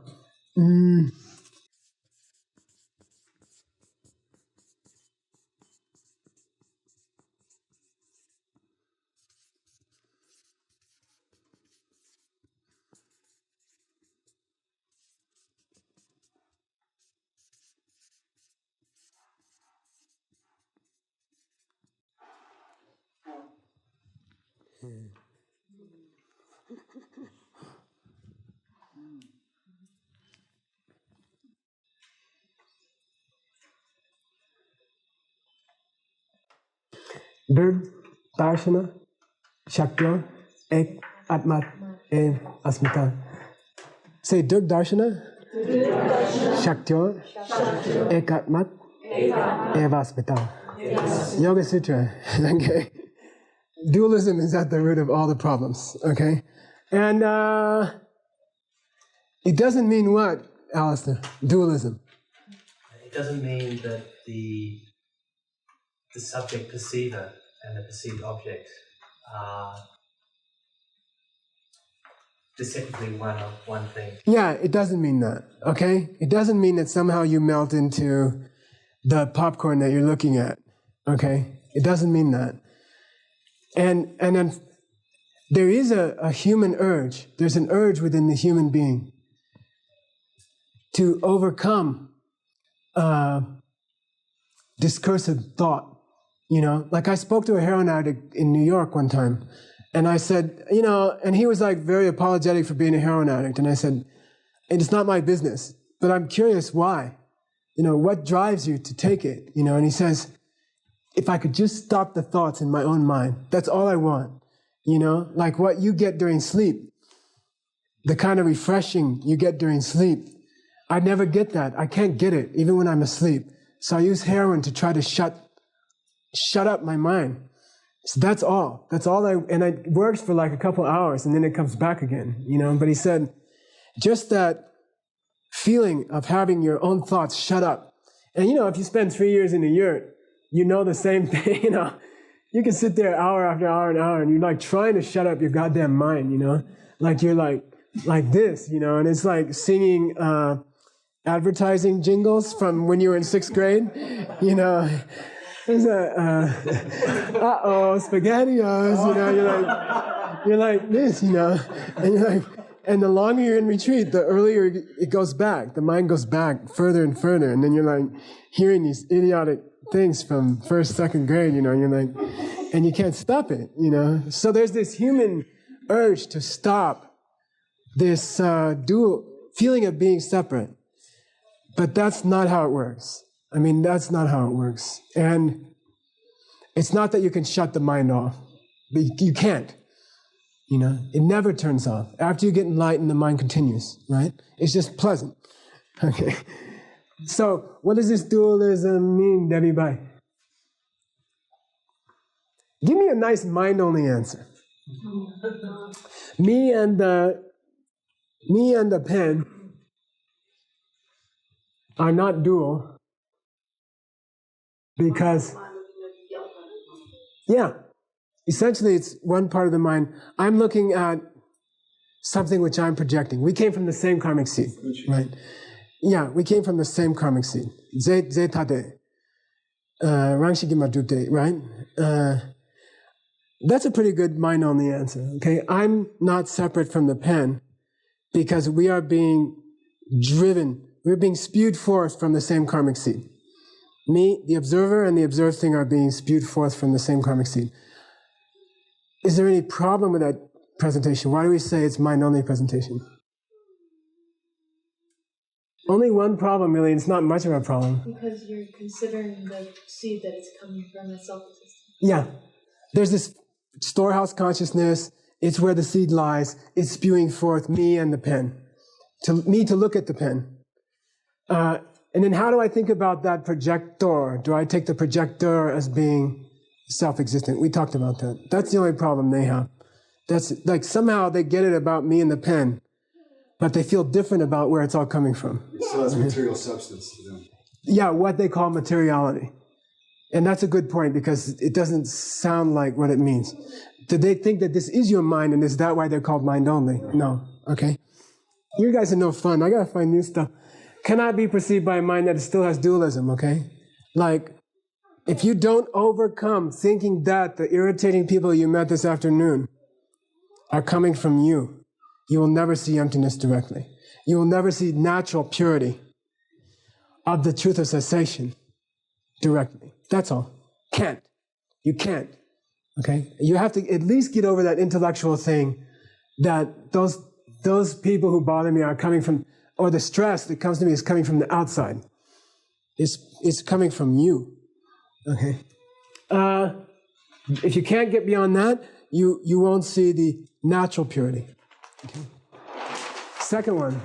Durg Darshana Shakya Ek Atmat Ev Asmita. Say Durg Darshana Shakya Ek Atmat Ev Asmita. Yoga Sutra. Okay. Dualism is at the root of all the problems. Okay? And it doesn't mean what, Alistair? Dualism. It doesn't mean that the subject perceiver and the perceived object are specifically one thing. Yeah, it doesn't mean that, okay? It doesn't mean that somehow you melt into the popcorn that you're looking at, okay? It doesn't mean that. And then there is a human urge, there's an urge within the human being to overcome discursive thought. Like I spoke to a heroin addict in New York one time, and I said, and he was like very apologetic for being a heroin addict. And I said, it's not my business, but I'm curious why. What drives you to take it? And he says, if I could just stop the thoughts in my own mind, that's all I want. Like what you get during sleep, the kind of refreshing you get during sleep. I never get that. I can't get it, even when I'm asleep. So I use heroin to try to shut up my mind. So that's all. And it works for like a couple hours, and then it comes back again, But he said, just that feeling of having your own thoughts shut up. And if you spend 3 years in a yurt, the same thing, You can sit there hour after hour and hour, and you're like trying to shut up your goddamn mind, Like you're like this, and it's like singing advertising jingles from when you were in 6th grade, There's spaghettios, you're like this, and you're like, and the longer you're in retreat, the earlier it goes back. The mind goes back further and further, and then you're like hearing these idiotic things from 1st, 2nd grade, and you're like, and you can't stop it, So there's this human urge to stop this dual feeling of being separate, but that's not how it works. That's not how it works. And it's not that you can shut the mind off. You can't. It never turns off. After you get enlightened, the mind continues, right? It's just pleasant. Okay. So what does this dualism mean, Debbie Bai? Give me a nice mind-only answer. Me and the pen are not dual because, yeah, essentially it's one part of the mind. I'm looking at something which I'm projecting. We came from the same karmic seed, right? Yeah, we came from the same karmic seed. Zetate, Rangshigima, right? That's a pretty good mind-only answer, okay? I'm not separate from the pen because we are being driven, we're being spewed forth from the same karmic seed. Me, the observer, and the observed thing are being spewed forth from the same karmic seed. Is there any problem with that presentation? Why do we say it's mind-only presentation? Only one problem, really, and it's not much of a problem. Because you're considering the seed that it's coming from as self-existent. Yeah. There's this storehouse consciousness. It's where the seed lies. It's spewing forth me and the pen. Me to look at the pen. And then how do I think about that projector? Do I take the projector as being self-existent? We talked about that. That's the only problem they have. That's like somehow they get it about me and the pen, but they feel different about where it's all coming from. It still has material substance to them. Yeah, what they call materiality. And that's a good point because it doesn't sound like what it means. Do they think that this is your mind and is that why they're called mind only? No. Okay. You guys are no fun. I gotta find new stuff. Cannot be perceived by a mind that still has dualism, okay? Like, if you don't overcome thinking that the irritating people you met this afternoon are coming from you, you will never see emptiness directly. You will never see natural purity of the truth of cessation directly. That's all. Can't. You can't. Okay? You have to at least get over that intellectual thing that those people who bother me are coming from, or the stress that comes to me is coming from the outside. It's coming from you. Okay? If you can't get beyond that, you won't see the natural purity. Okay? Second one.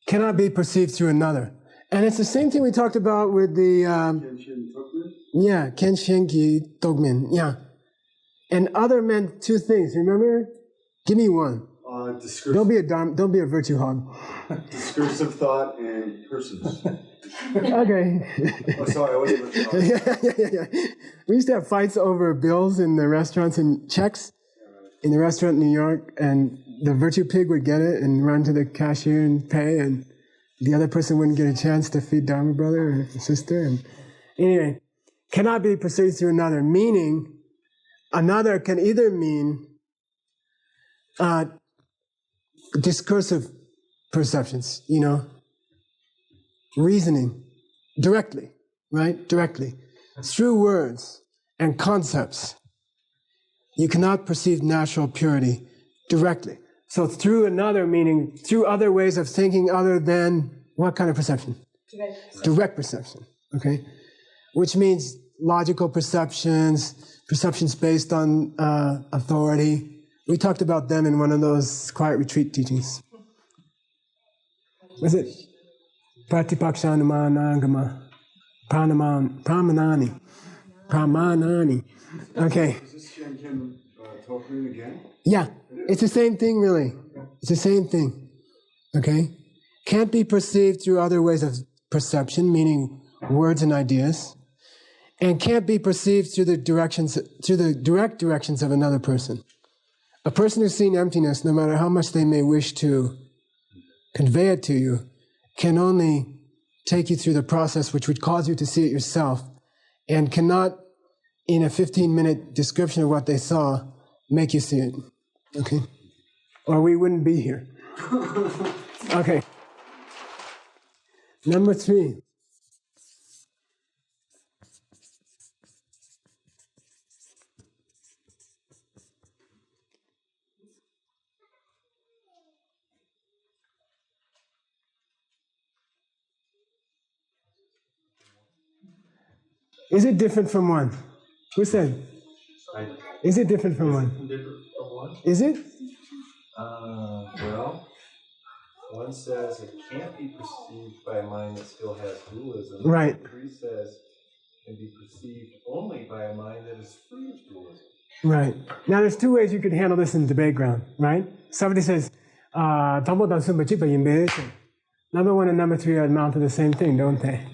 Cannot be perceived through another. And it's the same thing we talked about with the... Kenshinki Dogmin, yeah. And other meant two things, remember? Give me one. Don't be a virtue hog. Discursive thought and persons. Okay. Oh, sorry, I wasn't virtue hog. Yeah. We used to have fights over bills in the restaurants and checks in the restaurant in New York, and the virtue pig would get it and run to the cashier and pay, and the other person wouldn't get a chance to feed Dharma brother or sister. And anyway, cannot be perceived through another, meaning another can either mean discursive perceptions, reasoning directly, right? Directly. Through words and concepts, you cannot perceive natural purity directly. So through another, meaning through other ways of thinking other than what kind of perception? Direct perception, okay? Which means logical perceptions based on authority. We talked about them in one of those quiet retreat teachings. Was it? Pratipakshanumanagama. Pramanani. Okay. Is this Shankin Tokrin again? Yeah, it's the same thing, really. It's the same thing. Okay? Can't be perceived through other ways of perception, meaning words and ideas, and can't be perceived through the direct directions of another person. A person who's seen emptiness, no matter how much they may wish to convey it to you, can only take you through the process which would cause you to see it yourself, and cannot, in a 15-minute description of what they saw, make you see it. Okay? Or we wouldn't be here. Okay. Number 3. Is it different from one? Who said? Is it different from one? Different from one? Is it? Well, one says it can't be perceived by a mind that still has dualism. Right. 3 says it can be perceived only by a mind that is free of dualism. Right. Now there's 2 ways you could handle this in debate ground, right? Somebody says, number 1 and number 3 amount to the same thing, don't they?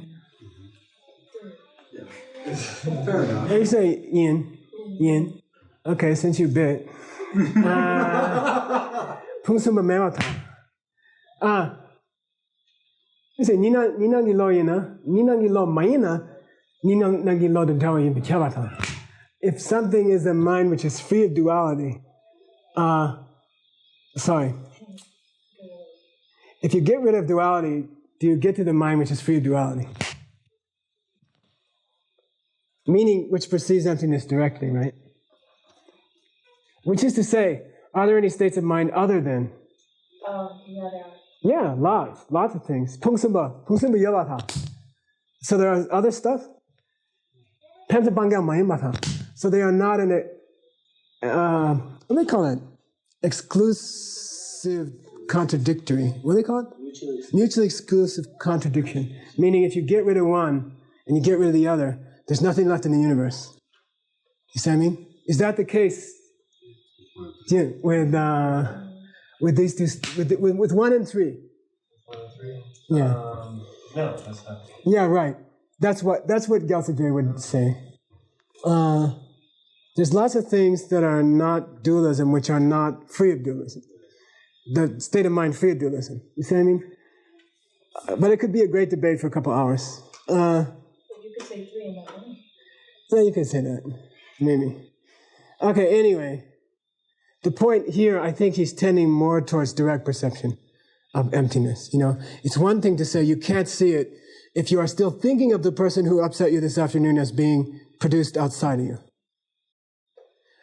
Fair enough. You say yin. Okay, since you bit. Pungsumba mewata. You say ninangi lo yina, ninangi lo mayina, ninangi lo dentawa yin bichavata. If something is a mind which is free of duality, if you get rid of duality, do you get to the mind which is free of duality? Meaning which perceives emptiness directly, right? Which is to say, are there any states of mind other than? Yeah, there are. Yeah, lots of things. Pungsumba yavata. So there are other stuff? So they are not in a, what do they call it? Exclusive contradictory. What do they call it? Mutually exclusive contradiction. Meaning if you get rid of one and you get rid of the other, there's nothing left in the universe. You see what I mean? Is that the case with these two, with 1 and 3? 1 and 3? Yeah. No, that's not. Yeah, right. That's what Gyaltsen would say. There's lots of things that are not dualism, which are not free of dualism. The state of mind free of dualism. You see what I mean? But it could be a great debate for a couple hours. But you could say 3 in that one. Yeah, you could say that. Maybe. Okay, anyway. The point here, I think he's tending more towards direct perception of emptiness. You know, it's one thing to say you can't see it if you are still thinking of the person who upset you this afternoon as being produced outside of you.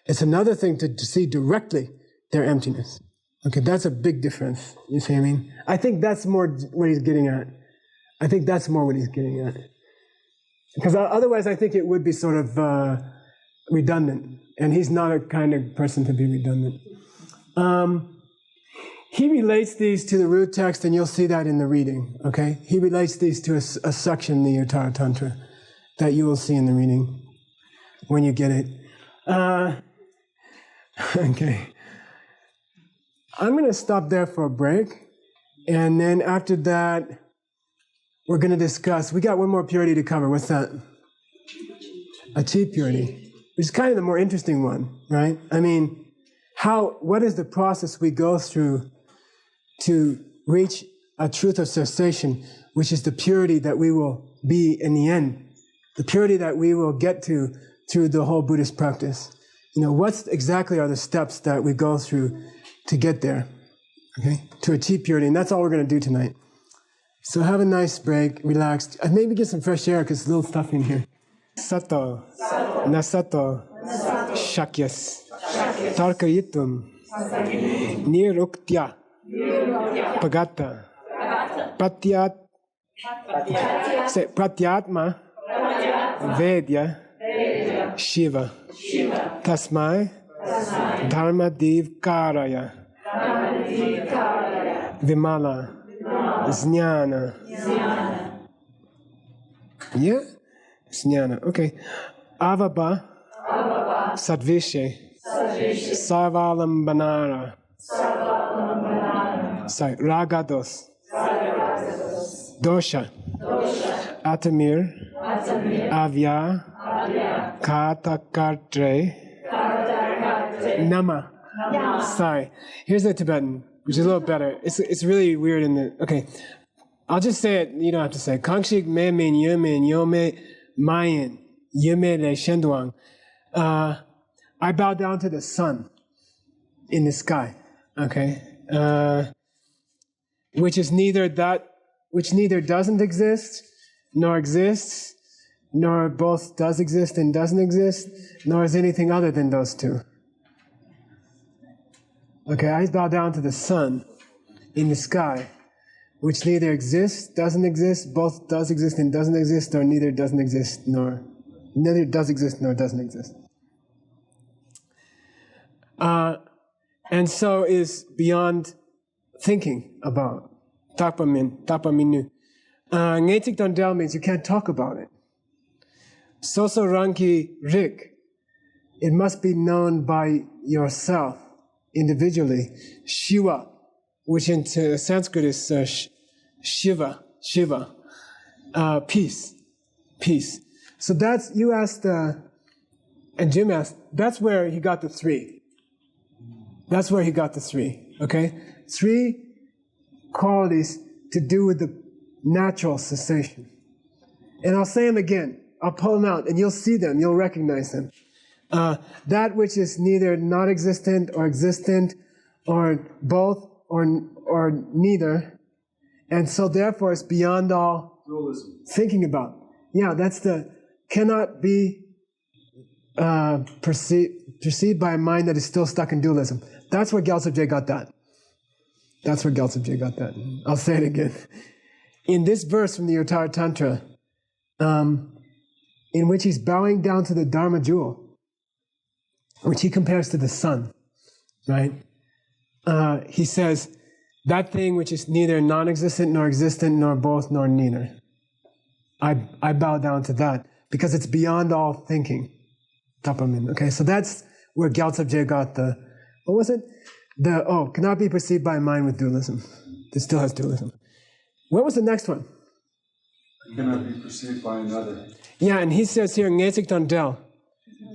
It's another thing to see directly their emptiness. Okay, that's a big difference. You see what I mean? I think that's more what he's getting at. Because otherwise I think it would be sort of redundant. And he's not a kind of person to be redundant. He relates these to the root text, and you'll see that in the reading, okay? He relates these to a section in the Uttara Tantra that you will see in the reading when you get it. Okay. I'm going to stop there for a break, and then after that, we're going to discuss, we got one more purity to cover. What's that? Achieve purity, which is kind of the more interesting one, right? I mean, what is the process we go through to reach a truth of cessation, which is the purity that we will be in the end, the purity that we will get to through the whole Buddhist practice. You know, what exactly are the steps that we go through to get there, okay, to achieve purity? And that's all we're going to do tonight. So have a nice break, relax, and maybe get some fresh air because there's a little stuff in here. Sato, nasato, shakyas, tarkayitum, niruktya, pagata, pratyatma, vedya, shiva, tasmai, dharma karaya, vimala, jnana. Yeah? Jnana, okay. Avaba, sadvishe, sarvalambanara, ragados, dosha, atamir, avya, katakatre, nama. Sorry. Here's the Tibetan, which is a little better. It's really weird in the, okay. I'll just say it, you don't have to say it. Kangshik me min yumin yome mayan yume le shenduang. I bow down to the sun in the sky, okay? Which is neither that which neither doesn't exist, nor exists, nor both does exist and doesn't exist, nor is anything other than those two. Okay, I bow down to the sun in the sky, which neither exists, doesn't exist, both does exist and doesn't exist, or neither doesn't exist, nor neither does exist nor doesn't exist. And so is beyond thinking about. Tapaminu. Ngetik Dondel means you can't talk about it. Soso Ranki Rik, it must be known by yourself, individually. Shiva, which in Sanskrit is Shiva, peace. So that's, you asked, and Jim asked, that's where he got the three. That's where he got the three, okay? 3 qualities to do with the natural cessation. And I'll say them again. I'll pull them out, and you'll see them. You'll recognize them. That which is neither not existent, or both, or neither. And so therefore it's beyond all Dualism. thinking about. Yeah, that's the, cannot be perceived by a mind that is still stuck in dualism. That's where Gyaltsab Je got that. That's where Gyaltsab Je got that. I'll say it again. In this verse from the Uttara Tantra, in which he's bowing down to the Dharma Jewel, which he compares to the sun, right? He says, that thing which is neither non-existent, nor existent, nor both, nor neither. I bow down to that, because it's beyond all thinking. Tapamin, okay? So that's where Gyaltsab Je got the, what was it? Cannot be perceived by a mind with dualism. It still has dualism. What was the next one? Cannot be perceived by another. Yeah, and he says here, Ngesik Dondel,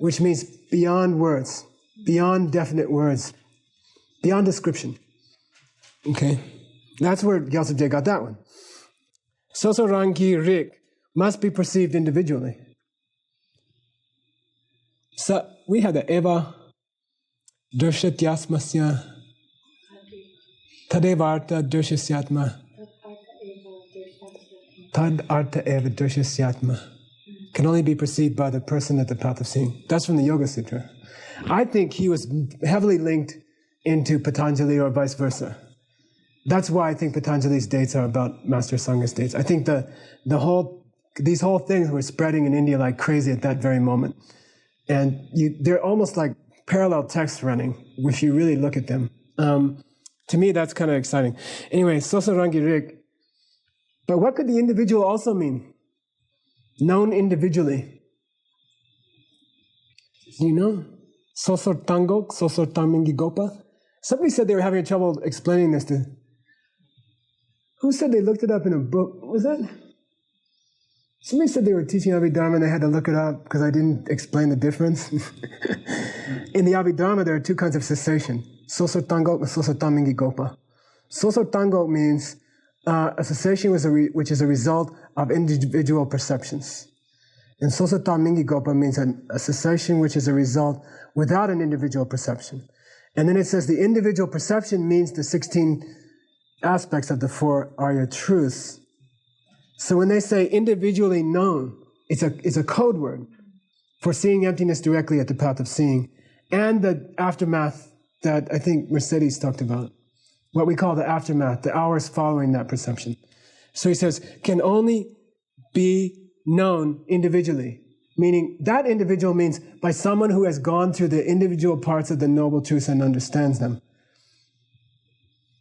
which means beyond words, beyond definite words, beyond description. Okay? That's where Gyaltsab Je got that one. Soso Rangi Rik must be perceived individually. So we had the Eva Darshatyasmasya Tadevarta Darshasyatma Tad Arta Eva Darshasyatma can only be perceived by the person at the path of seeing. That's from the Yoga Sutra. I think he was heavily linked into Patanjali or vice versa. That's why I think Patanjali's dates are about Master Sanga's dates. I think these whole things were spreading in India like crazy at that very moment. And they're almost like parallel texts running, if you really look at them. To me, that's kind of exciting. Anyway, Soso Rangi Rik. But what could the individual also mean? Known individually. Do you know? Sosor Tangok, Sosor Tamingi Gopa? Somebody said they were having trouble explaining this to... Who said they looked it up in a book? What was that? Somebody said they were teaching Abhidharma and they had to look it up because I didn't explain the difference. In the Abhidharma, there are 2 kinds of cessation. Sosor Tangok and Sosor Tamingi Gopa. Sosor Tangok means a cessation which is a result of individual perceptions. And Sosor Tamingi Gopa means a cessation which is a result without an individual perception. And then it says the individual perception means the 16 aspects of the 4 Arya Truths. So when they say individually known, it's a code word for seeing emptiness directly at the path of seeing, and the aftermath that I think Mercedes talked about, what we call the aftermath, the hours following that perception. So he says, can only be known individually, meaning that individual means by someone who has gone through the individual parts of the Noble Truths and understands them.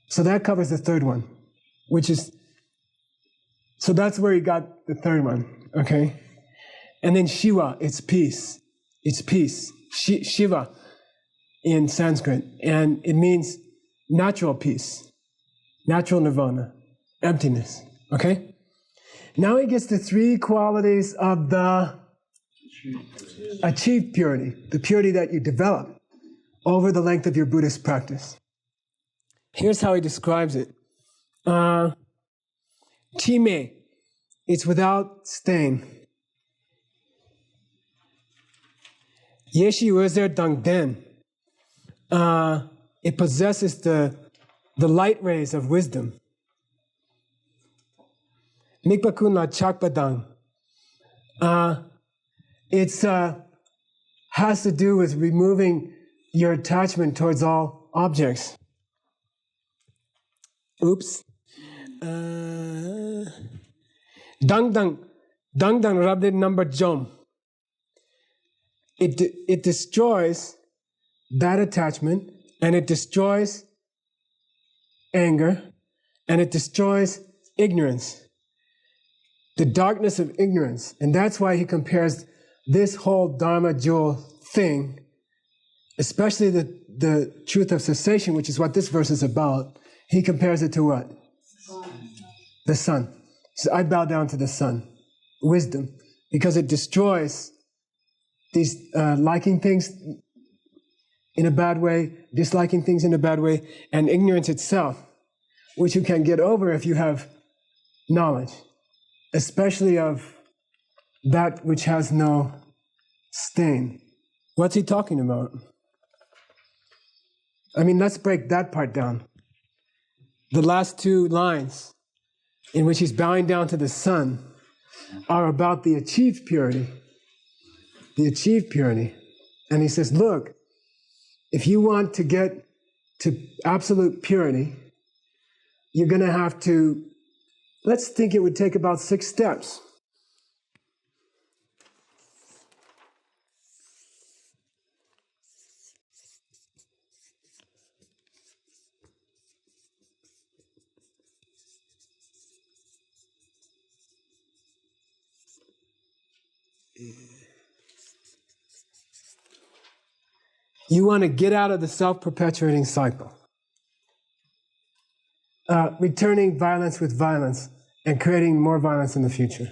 So that covers the 3rd one, which is, so that's where he got the 3rd one, okay? And then Shiva, it's peace. It's peace. Shiva in Sanskrit. And it means natural peace, natural nirvana, emptiness, okay? Now he gets to 3 qualities of the achieved purity, the purity that you develop over the length of your Buddhist practice. Here's how he describes it. Time, it's without stain. Yeshi Wezer Dangden, it possesses the light rays of wisdom. Mikpa kun la chakpadang. It's has to do with removing your attachment towards all objects. Oops. Dang rabde number jom. It destroys that attachment, and it destroys anger, and it destroys ignorance. The darkness of ignorance. And that's why he compares this whole Dharma Jewel thing, especially the truth of cessation, which is what this verse is about, he compares it to what? The sun. So I bow down to the sun. Wisdom. Because it destroys these liking things in a bad way, disliking things in a bad way, and ignorance itself, which you can get over if you have knowledge, especially of that which has no stain. What's he talking about? I mean, let's break that part down. The last two lines in which he's bowing down to the sun are about the achieved purity. The achieved purity. And he says, look, if you want to get to absolute purity, you're going to have to, let's think it would take about 6 steps. You want to get out of the self-perpetuating cycle. Returning violence with violence and creating more violence in the future.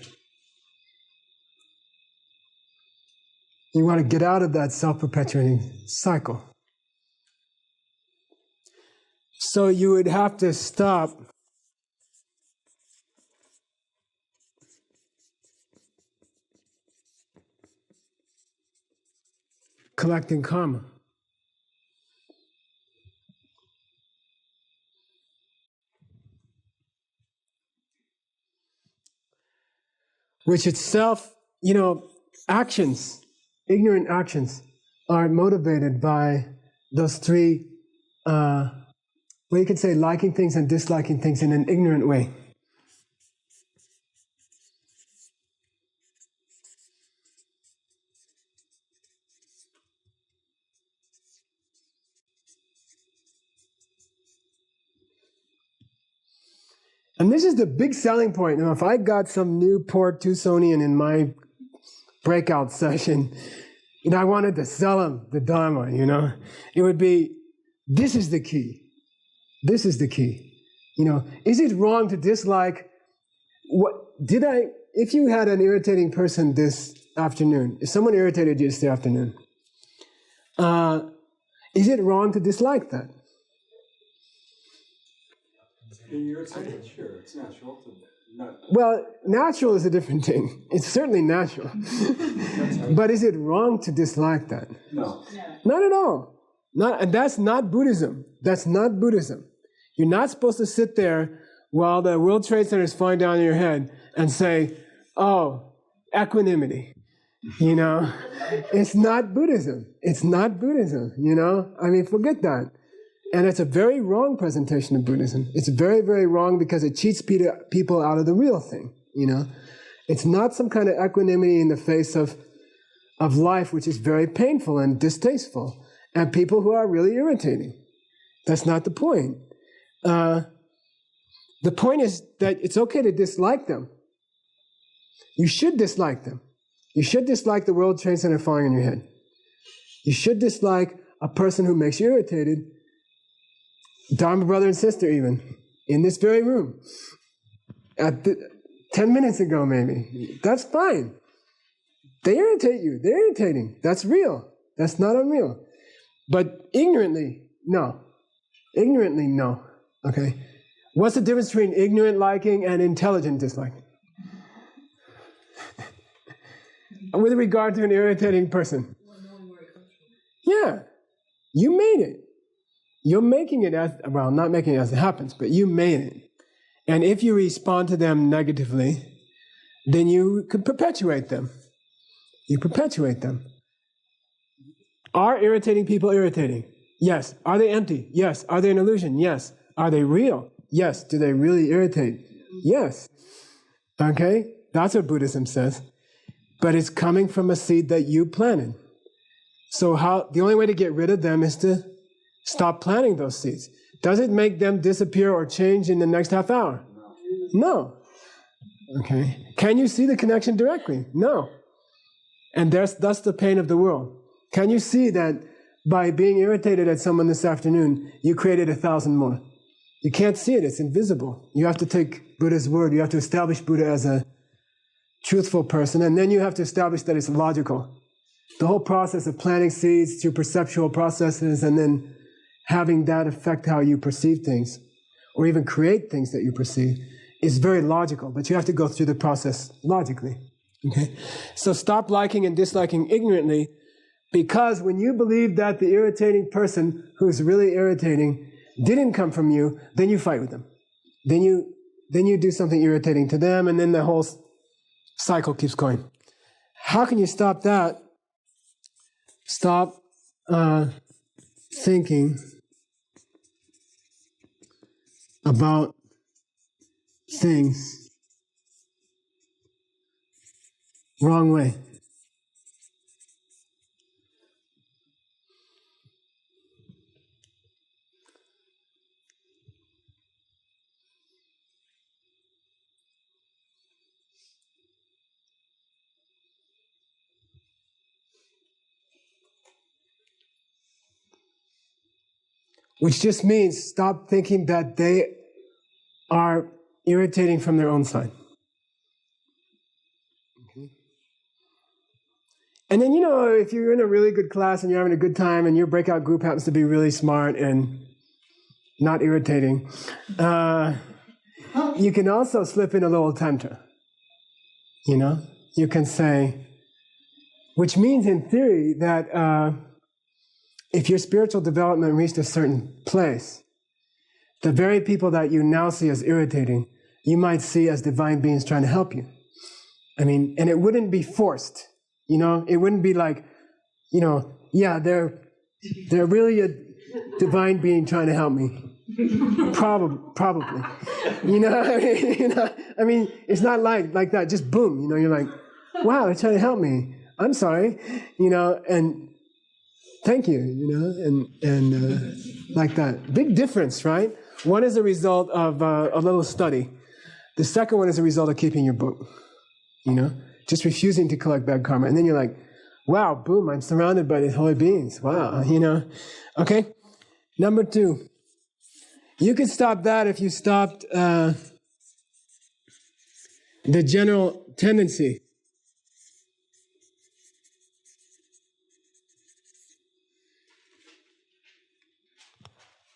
You want to get out of that self-perpetuating cycle. So you would have to stop collecting karma. Which itself, actions, ignorant actions, are motivated by those 3, well, you could say liking things and disliking things in an ignorant way. And this is the big selling point. If I got some new poor Tucsonian in my breakout session, I wanted to sell him the Dharma, it would be, this is the key. This is the key. Is it wrong to dislike if you had an irritating person this afternoon, if someone irritated you this afternoon, is it wrong to dislike that? Sure, it's natural to not. Well, natural is a different thing. It's certainly natural. But is it wrong to dislike that? No. Not at all. And that's not Buddhism. That's not Buddhism. You're not supposed to sit there while the World Trade Center is falling down on your head and say, oh, equanimity. It's not Buddhism. It's not Buddhism, I mean, forget that. And it's a very wrong presentation of Buddhism. It's very, very wrong because it cheats people out of the real thing, It's not some kind of equanimity in the face of life, which is very painful and distasteful, and people who are really irritating. That's not the point. The point is that it's okay to dislike them. You should dislike them. You should dislike the World Trade Center falling on your head. You should dislike a person who makes you irritated, Dharma brother and sister even, in this very room, 10 minutes ago maybe. That's fine. They irritate you. They're irritating. That's real. That's not unreal. But ignorantly, no. Ignorantly, no. Okay? What's the difference between ignorant liking and intelligent disliking? With regard to an irritating person. Yeah. You made it. You're making it as, well, not making it as it happens, but you made it. And if you respond to them negatively, then you could perpetuate them. You perpetuate them. Are irritating people irritating? Yes. Are they empty? Yes. Are they an illusion? Yes. Are they real? Yes. Do they really irritate? Yes. Okay? That's what Buddhism says. But it's coming from a seed that you planted. So the only way to get rid of them is to stop planting those seeds. Does it make them disappear or change in the next half hour? No. Okay. Can you see the connection directly? No. And that's the pain of the world. Can you see that by being irritated at someone this afternoon, you created 1,000 more? You can't see it. It's invisible. You have to take Buddha's word. You have to establish Buddha as a truthful person, and then you have to establish that it's logical. The whole process of planting seeds through perceptual processes and then having that affect how you perceive things, or even create things that you perceive, is very logical, but you have to go through the process logically. Okay? So stop liking and disliking ignorantly, because when you believe that the irritating person who's really irritating didn't come from you, then you fight with them. Then you do something irritating to them, and then the whole cycle keeps going. How can you stop that? Stop thinking about things wrong way. Which just means stop thinking that they are irritating from their own side. Okay. And then, if you're in a really good class and you're having a good time and your breakout group happens to be really smart and not irritating, you can also slip in a little tantra. You can say, which means in theory that if your spiritual development reached a certain place, the very people that you now see as irritating, you might see as divine beings trying to help you. And it wouldn't be forced, It wouldn't be like, yeah, they're really a divine being trying to help me. Probably. It's not like that, just boom, you're like, wow, they're trying to help me. I'm sorry, and thank you, and like that. Big difference, right? One is a result of a little study. The second one is a result of keeping your book, just refusing to collect bad karma. And then you're like, wow, boom, I'm surrounded by these holy beings. Wow, Okay? Number 2, you could stop that if you stopped the general tendency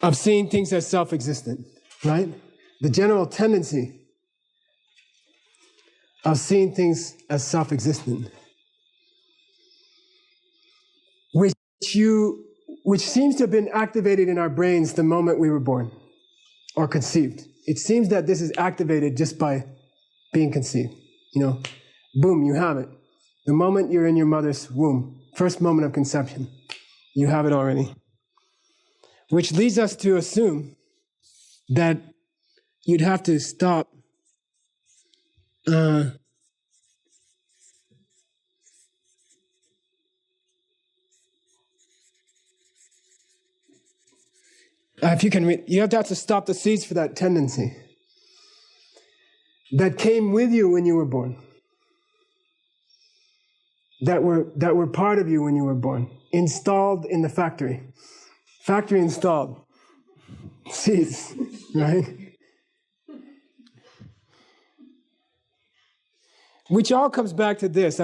of seeing things as self-existent, right? The general tendency of seeing things as self-existent, which seems to have been activated in our brains the moment we were born or conceived. It seems that this is activated just by being conceived. Boom, you have it. The moment you're in your mother's womb, first moment of conception, you have it already. Which leads us to assume that you'd have to stop if you can read, you have to stop the seeds for that tendency that came with you when you were born, that were part of you when you were born, installed in the factory installed seeds, right? Which all comes back to this.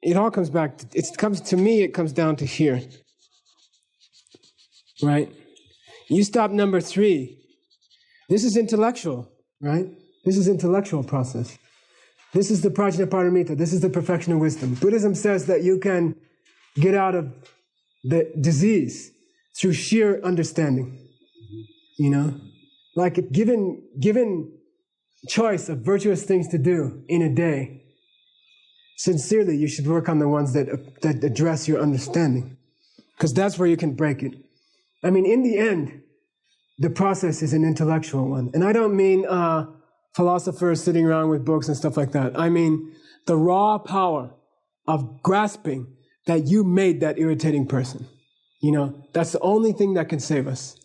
It all comes back to, it comes down to here, right? You stop number 3. This is intellectual, right? This is intellectual process. This is the prajnaparamita. This is the perfection of wisdom. Buddhism says that you can get out of the disease through sheer understanding. Like given choice of virtuous things to do in a day, sincerely, you should work on the ones that address your understanding, because that's where you can break it. I mean, in the end, the process is an intellectual one. And I don't mean philosophers sitting around with books and stuff like that. I mean the raw power of grasping that you made that irritating person. You know, that's the only thing that can save us.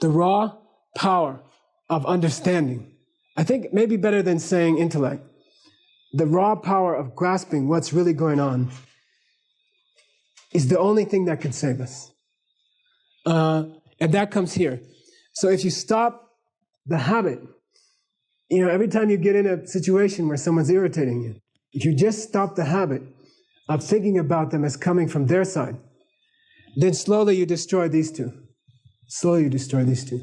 The raw power of understanding. I think maybe better than saying intellect. The raw power of grasping what's really going on is the only thing that can save us. And that comes here. So if you stop the habit, you know, every time you get in a situation where someone's irritating you, if you just stop the habit of thinking about them as coming from their side, then slowly you destroy these two. Slowly you destroy these two.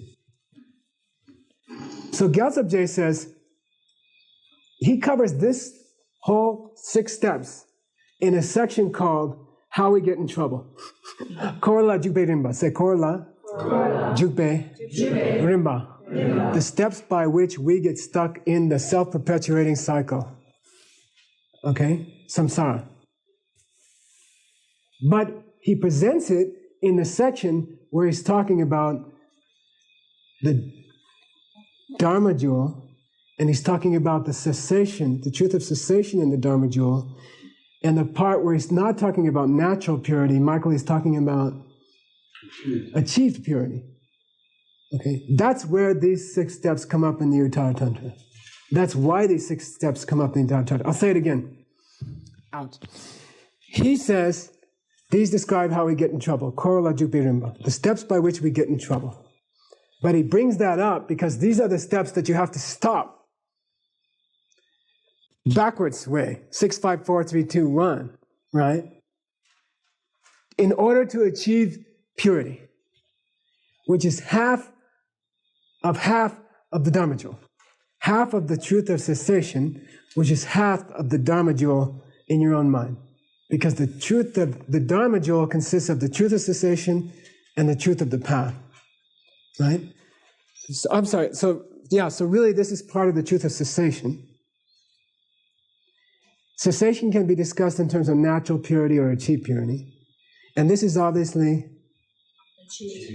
So Gyaltsab says, he covers this whole 6 steps in a section called How We Get in Trouble. Korla Jukbe Rimba. Say Korla Jukbe Rimba. The steps by which we get stuck in the self-perpetuating cycle. Okay? Samsara. But he presents it in the section where he's talking about the Dharma Jewel, and he's talking about the cessation, the truth of cessation in the Dharma Jewel, and the part where he's not talking about natural purity, Michael is talking about achieved purity. Okay, that's where these 6 steps come up in the Uttara Tantra. That's why these 6 steps come up in the Uttara Tantra. I'll say it again. Ouch. He says, these describe how we get in trouble. Korola Jupirimba, the steps by which we get in trouble. But he brings that up because these are the steps that you have to stop. Backwards way, 6, 5, 4, 3, 2, 1, right? In order to achieve purity, which is half of the Dharma Jewel. Half of the truth of cessation, which is half of the Dharma Jewel in your own mind. Because the truth of the Dharma Jewel consists of the truth of cessation and the truth of the path. Right? So, I'm sorry, so really this is part of the truth of cessation. Cessation can be discussed in terms of natural purity or achieved purity. And this is obviously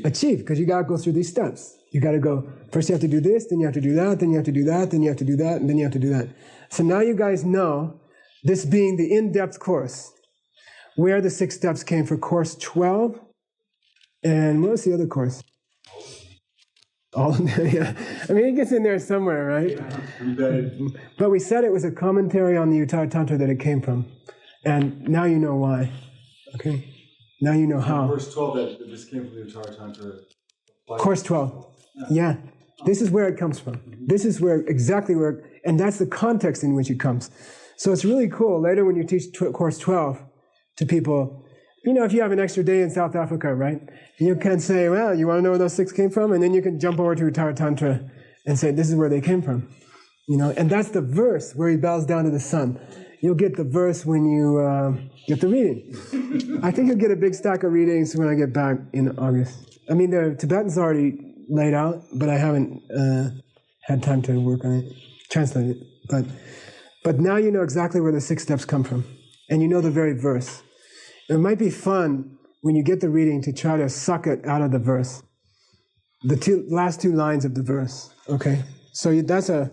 achieved, because you got to go through these steps. You got to go, first you have to do this, then you have to do that, then you have to do that, then you have to do that, and then you have to do that. So now you guys know, this being the in-depth course, where the 6 steps came for course 12, and what was the other course? All of them, yeah. I mean, it gets in there somewhere, right? Yeah. But we said it was a commentary on the Uttara Tantra that it came from. And now you know why. Okay? Now you know how. Course 12, that this came from the Uttara Tantra. Course 12. Yeah. This is where it comes from. This is exactly where, and that's the context in which it comes. So it's really cool. Later when you teach course 12 to people, you know, if you have an extra day in South Africa, right? You can say, well, you want to know where those 6 came from? And then you can jump over to Uttara Tantra and say, this is where they came from. You know, and that's the verse where he bows down to the sun. You'll get the verse when you get the reading. I think you'll get a big stack of readings when I get back in August. I mean, the Tibetan's already laid out, but I haven't had time to work on it, translate it. But now you know exactly where the 6 steps come from. And you know the very verse. It might be fun when you get the reading to try to suck it out of the verse. The last 2 lines of the verse, okay? So that's a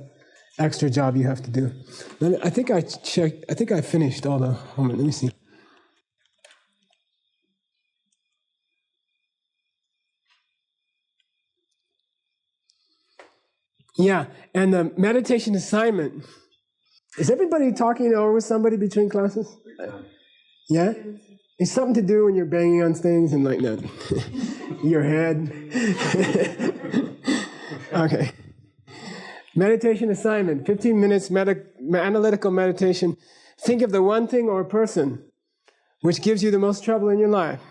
extra job you have to do. I think I finished all the homework. Let me see. Yeah, and the meditation assignment. Is everybody talking over with somebody between classes? Yeah? It's something to do when you're banging on things and like that. Your head. Okay. Meditation assignment, 15 minutes analytical meditation. Think of the one thing or person which gives you the most trouble in your life.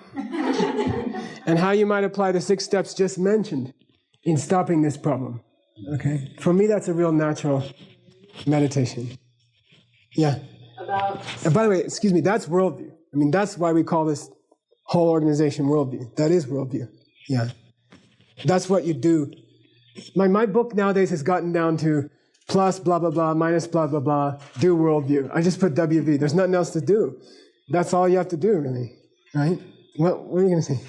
And how you might apply the 6 steps just mentioned in stopping this problem. Okay? For me, that's a real natural meditation. Yeah. And by the way, excuse me, that's worldview. I mean, that's why we call this whole organization worldview. That is worldview. Yeah. That's what you do. My book nowadays has gotten down to plus blah, blah, blah, minus blah, blah, blah, do worldview. I just put WV. There's nothing else to do. That's all you have to do, really, right? What are you going to say?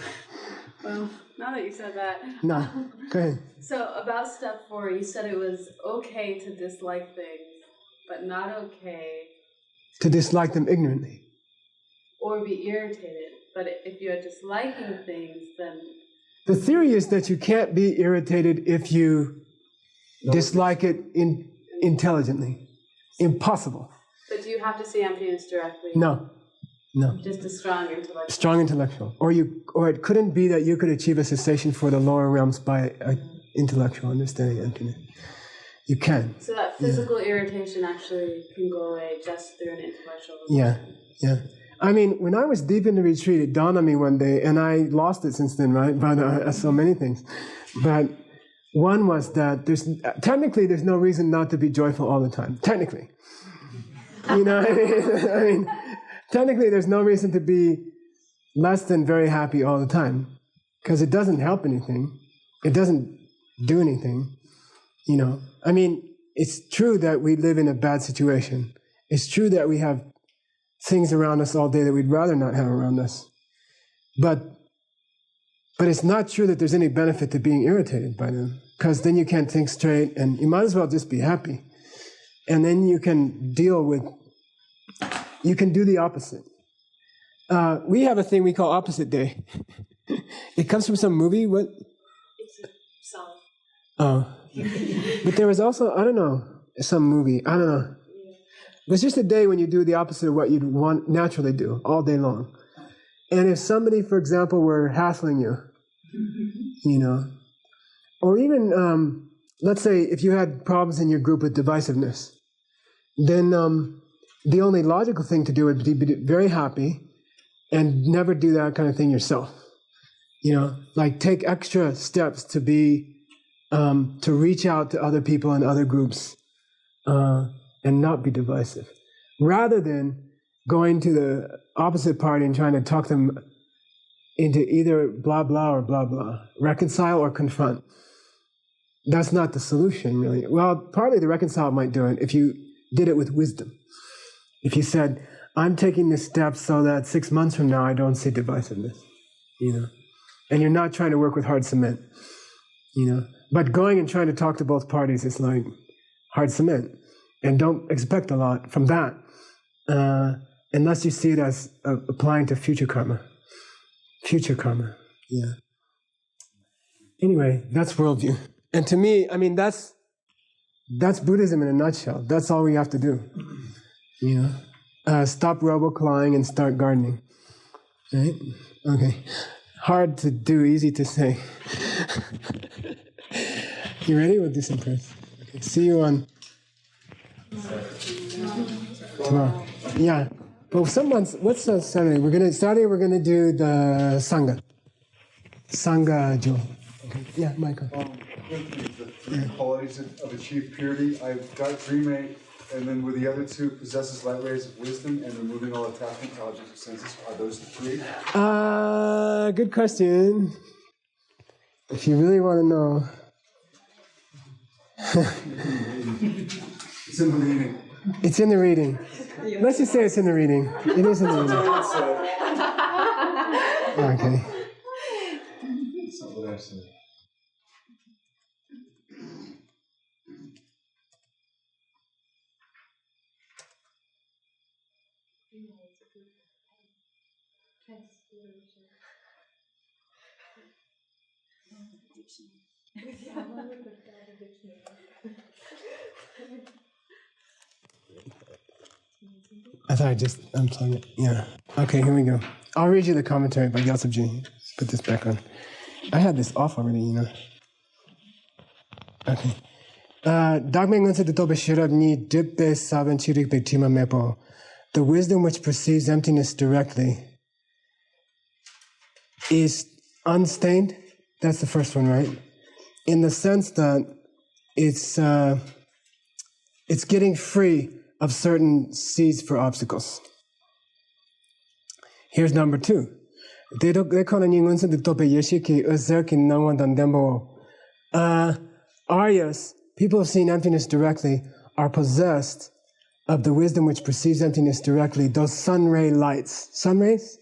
Well, now that you said that. No, go ahead. So about step 4, you said it was okay to dislike things, but not okay To dislike them ignorantly. or be irritated. But if you're disliking things, then The theory is that you can't be irritated if you dislike it intelligently. Impossible. but do you have to see emptiness directly? No. Just a strong intellectual. Strong intellectual. Or it couldn't be that you could achieve a cessation for the lower realms by intellectual understanding of emptiness. You can. So that physical irritation actually can go away just through an intellectual. Yeah. I mean, when I was deep in the retreat, it dawned on me one day, and I lost it since then, right? But so many things. But one was that there's no reason not to be joyful all the time. Technically. You know what I mean? Technically, there's no reason to be less than very happy all the time, because it doesn't help anything. It doesn't do anything, you know. I mean, it's true that we live in a bad situation. It's true that we have things around us all day that we'd rather not have around us. But it's not true that there's any benefit to being irritated by them, because then you can't think straight, and you might as well just be happy. And then you can you can do the opposite. We have a thing we call opposite day. It comes from some movie. What? It's a song. Oh. But there was also, I don't know, some movie. I don't know. It's just a day when you do the opposite of what you'd want naturally do all day long. And if somebody, for example, were hassling you, you know, or even, let's say, if you had problems in your group with divisiveness, then the only logical thing to do would be very happy and never do that kind of thing yourself. You know, like take extra steps to reach out to other people and other groups and not be divisive, rather than going to the opposite party and trying to talk them into either blah, blah, or blah, blah, reconcile or confront. That's not the solution, really. Well, partly the reconcile might do it if you did it with wisdom. If you said, I'm taking this step so that 6 months from now I don't see divisiveness, you know, and you're not trying to work with hard cement, you know, but going and trying to talk to both parties is like hard cement, and don't expect a lot from that unless you see it as applying to future karma. Future karma, yeah. Anyway, that's worldview. And to me, I mean, that's Buddhism in a nutshell. That's all we have to do, you know. Stop robo-clawing and start gardening, right? Okay. Hard to do, easy to say. You ready? We'll do some prayers. Okay. See you on tomorrow. Yeah. But what's Saturday? Saturday we're gonna do the Sangha Jewel. Okay. Yeah, Michael. The 3 qualities of achieved purity. I've got dreammate, and then with the other 2, possesses light rays of wisdom and removing all attachment to objects of senses. Are those the 3? Good question. If you really want to know. It's in the reading. It's in the reading. Let's just say it's in the reading. It is in the reading. Okay. That's not what I said. I thought I just unplugged it. Yeah. Okay, here we go. I'll read you the commentary by Gyaltsab Ji. Let's put this back on. I had this off already, you know. Okay. The wisdom which perceives emptiness directly is unstained. That's the first one, right? In the sense that it's getting free of certain seeds for obstacles. Here's number 2. Aryas people who have seen emptiness directly are possessed of the wisdom which perceives emptiness directly, those sun ray lights. Sun rays?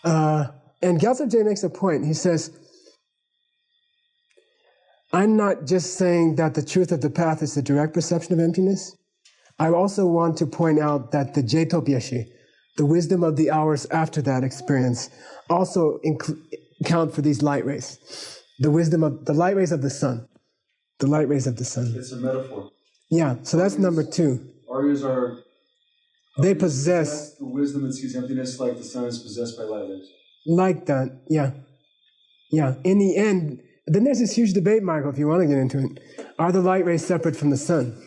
And Gyaltsab Je makes a point. He says, I'm not just saying that the truth of the path is the direct perception of emptiness. I also want to point out that the Jetopyeshi, the wisdom of the hours after that experience, also count for these light rays. The wisdom of the light rays of the sun. The light rays of the sun. It's a metaphor. Yeah, so that's number 2. Aryas are... They possess... the wisdom that sees emptiness like the sun is possessed by light rays. Like that, yeah. Yeah, in the end, then there's this huge debate, Michael, if you want to get into it. Are the light rays separate from the sun?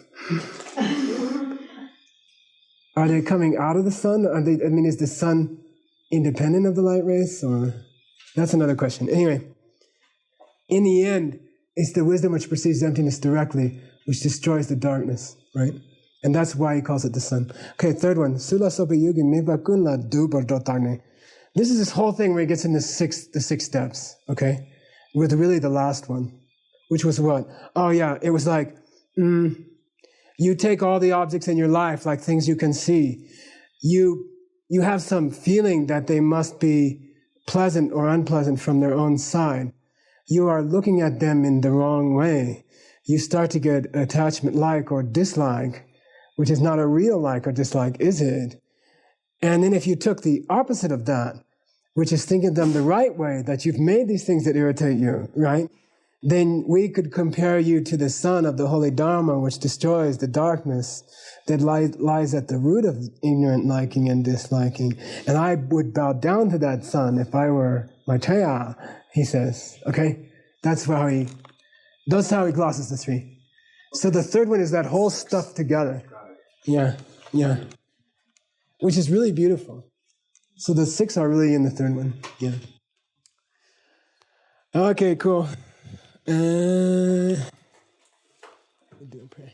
Are they coming out of the sun? Is the sun independent of the light rays? Or that's another question. Anyway, in the end, it's the wisdom which perceives emptiness directly, which destroys the darkness, right? And that's why he calls it the sun. Okay, third one. Sula sopa yugi nibakunla dubar dotarne. This is this whole thing where he gets in the six steps, okay? With really the last one, which was what? Oh yeah, it was like, you take all the objects in your life, like things you can see. You have some feeling that they must be pleasant or unpleasant from their own side. You are looking at them in the wrong way. You start to get attachment like or dislike, which is not a real like or dislike, is it? And then if you took the opposite of that, which is thinking of them the right way, that you've made these things that irritate you, right? Then we could compare you to the sun of the holy Dharma, which destroys the darkness that lies at the root of ignorant liking and disliking. And I would bow down to that sun if I were Maitreya, he says. Okay? That's how he glosses the 3. So the third one is that whole stuff together. Yeah, yeah. Which is really beautiful. So the 6 are really in the third one. Yeah. Okay, cool. Do a prayer.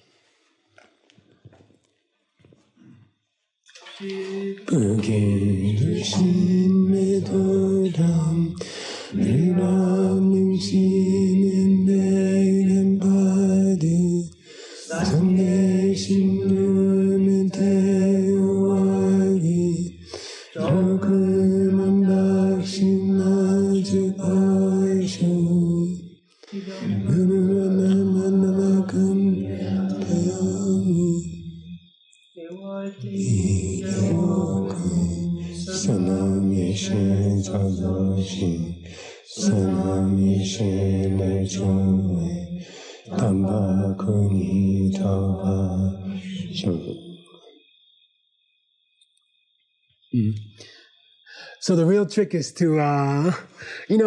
So the real trick is to, you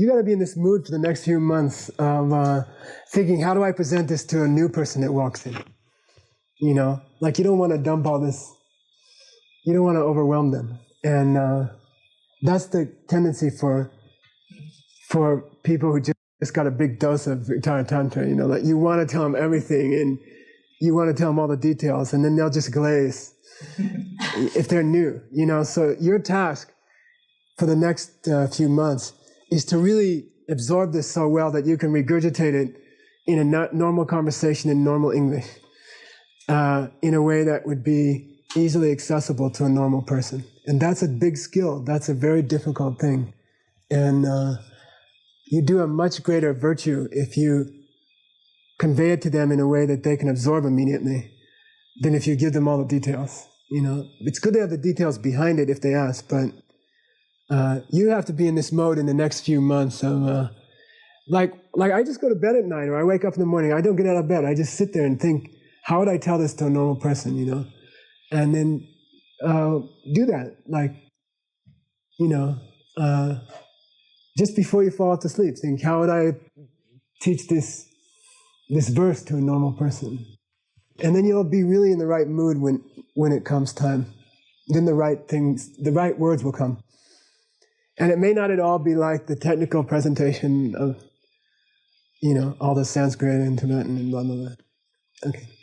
got to be in this mood for the next few months of thinking, how do I present this to a new person that walks in? You don't want to dump all this. You don't want to overwhelm them. And that's the tendency for people who just got a big dose of Uttara Tantra, like you want to tell them everything and you want to tell them all the details, and then they'll just glaze if they're new, So your task for the next few months is to really absorb this so well that you can regurgitate it in a normal conversation in normal English, in a way that would be easily accessible to a normal person. And that's a big skill. That's a very difficult thing. And you do a much greater virtue if you convey it to them in a way that they can absorb immediately than if you give them all the details. It's good to have the details behind it if they ask, but you have to be in this mode in the next few months of, like I just go to bed at night or I wake up in the morning. I don't get out of bed. I just sit there and think, how would I tell this to a normal person, And then do that, just before you fall to sleep, think, how would I teach this verse to a normal person? And then you'll be really in the right mood when it comes time. Then the right words will come. And it may not at all be like the technical presentation of, all the Sanskrit and Tibetan and blah, blah, blah. Okay.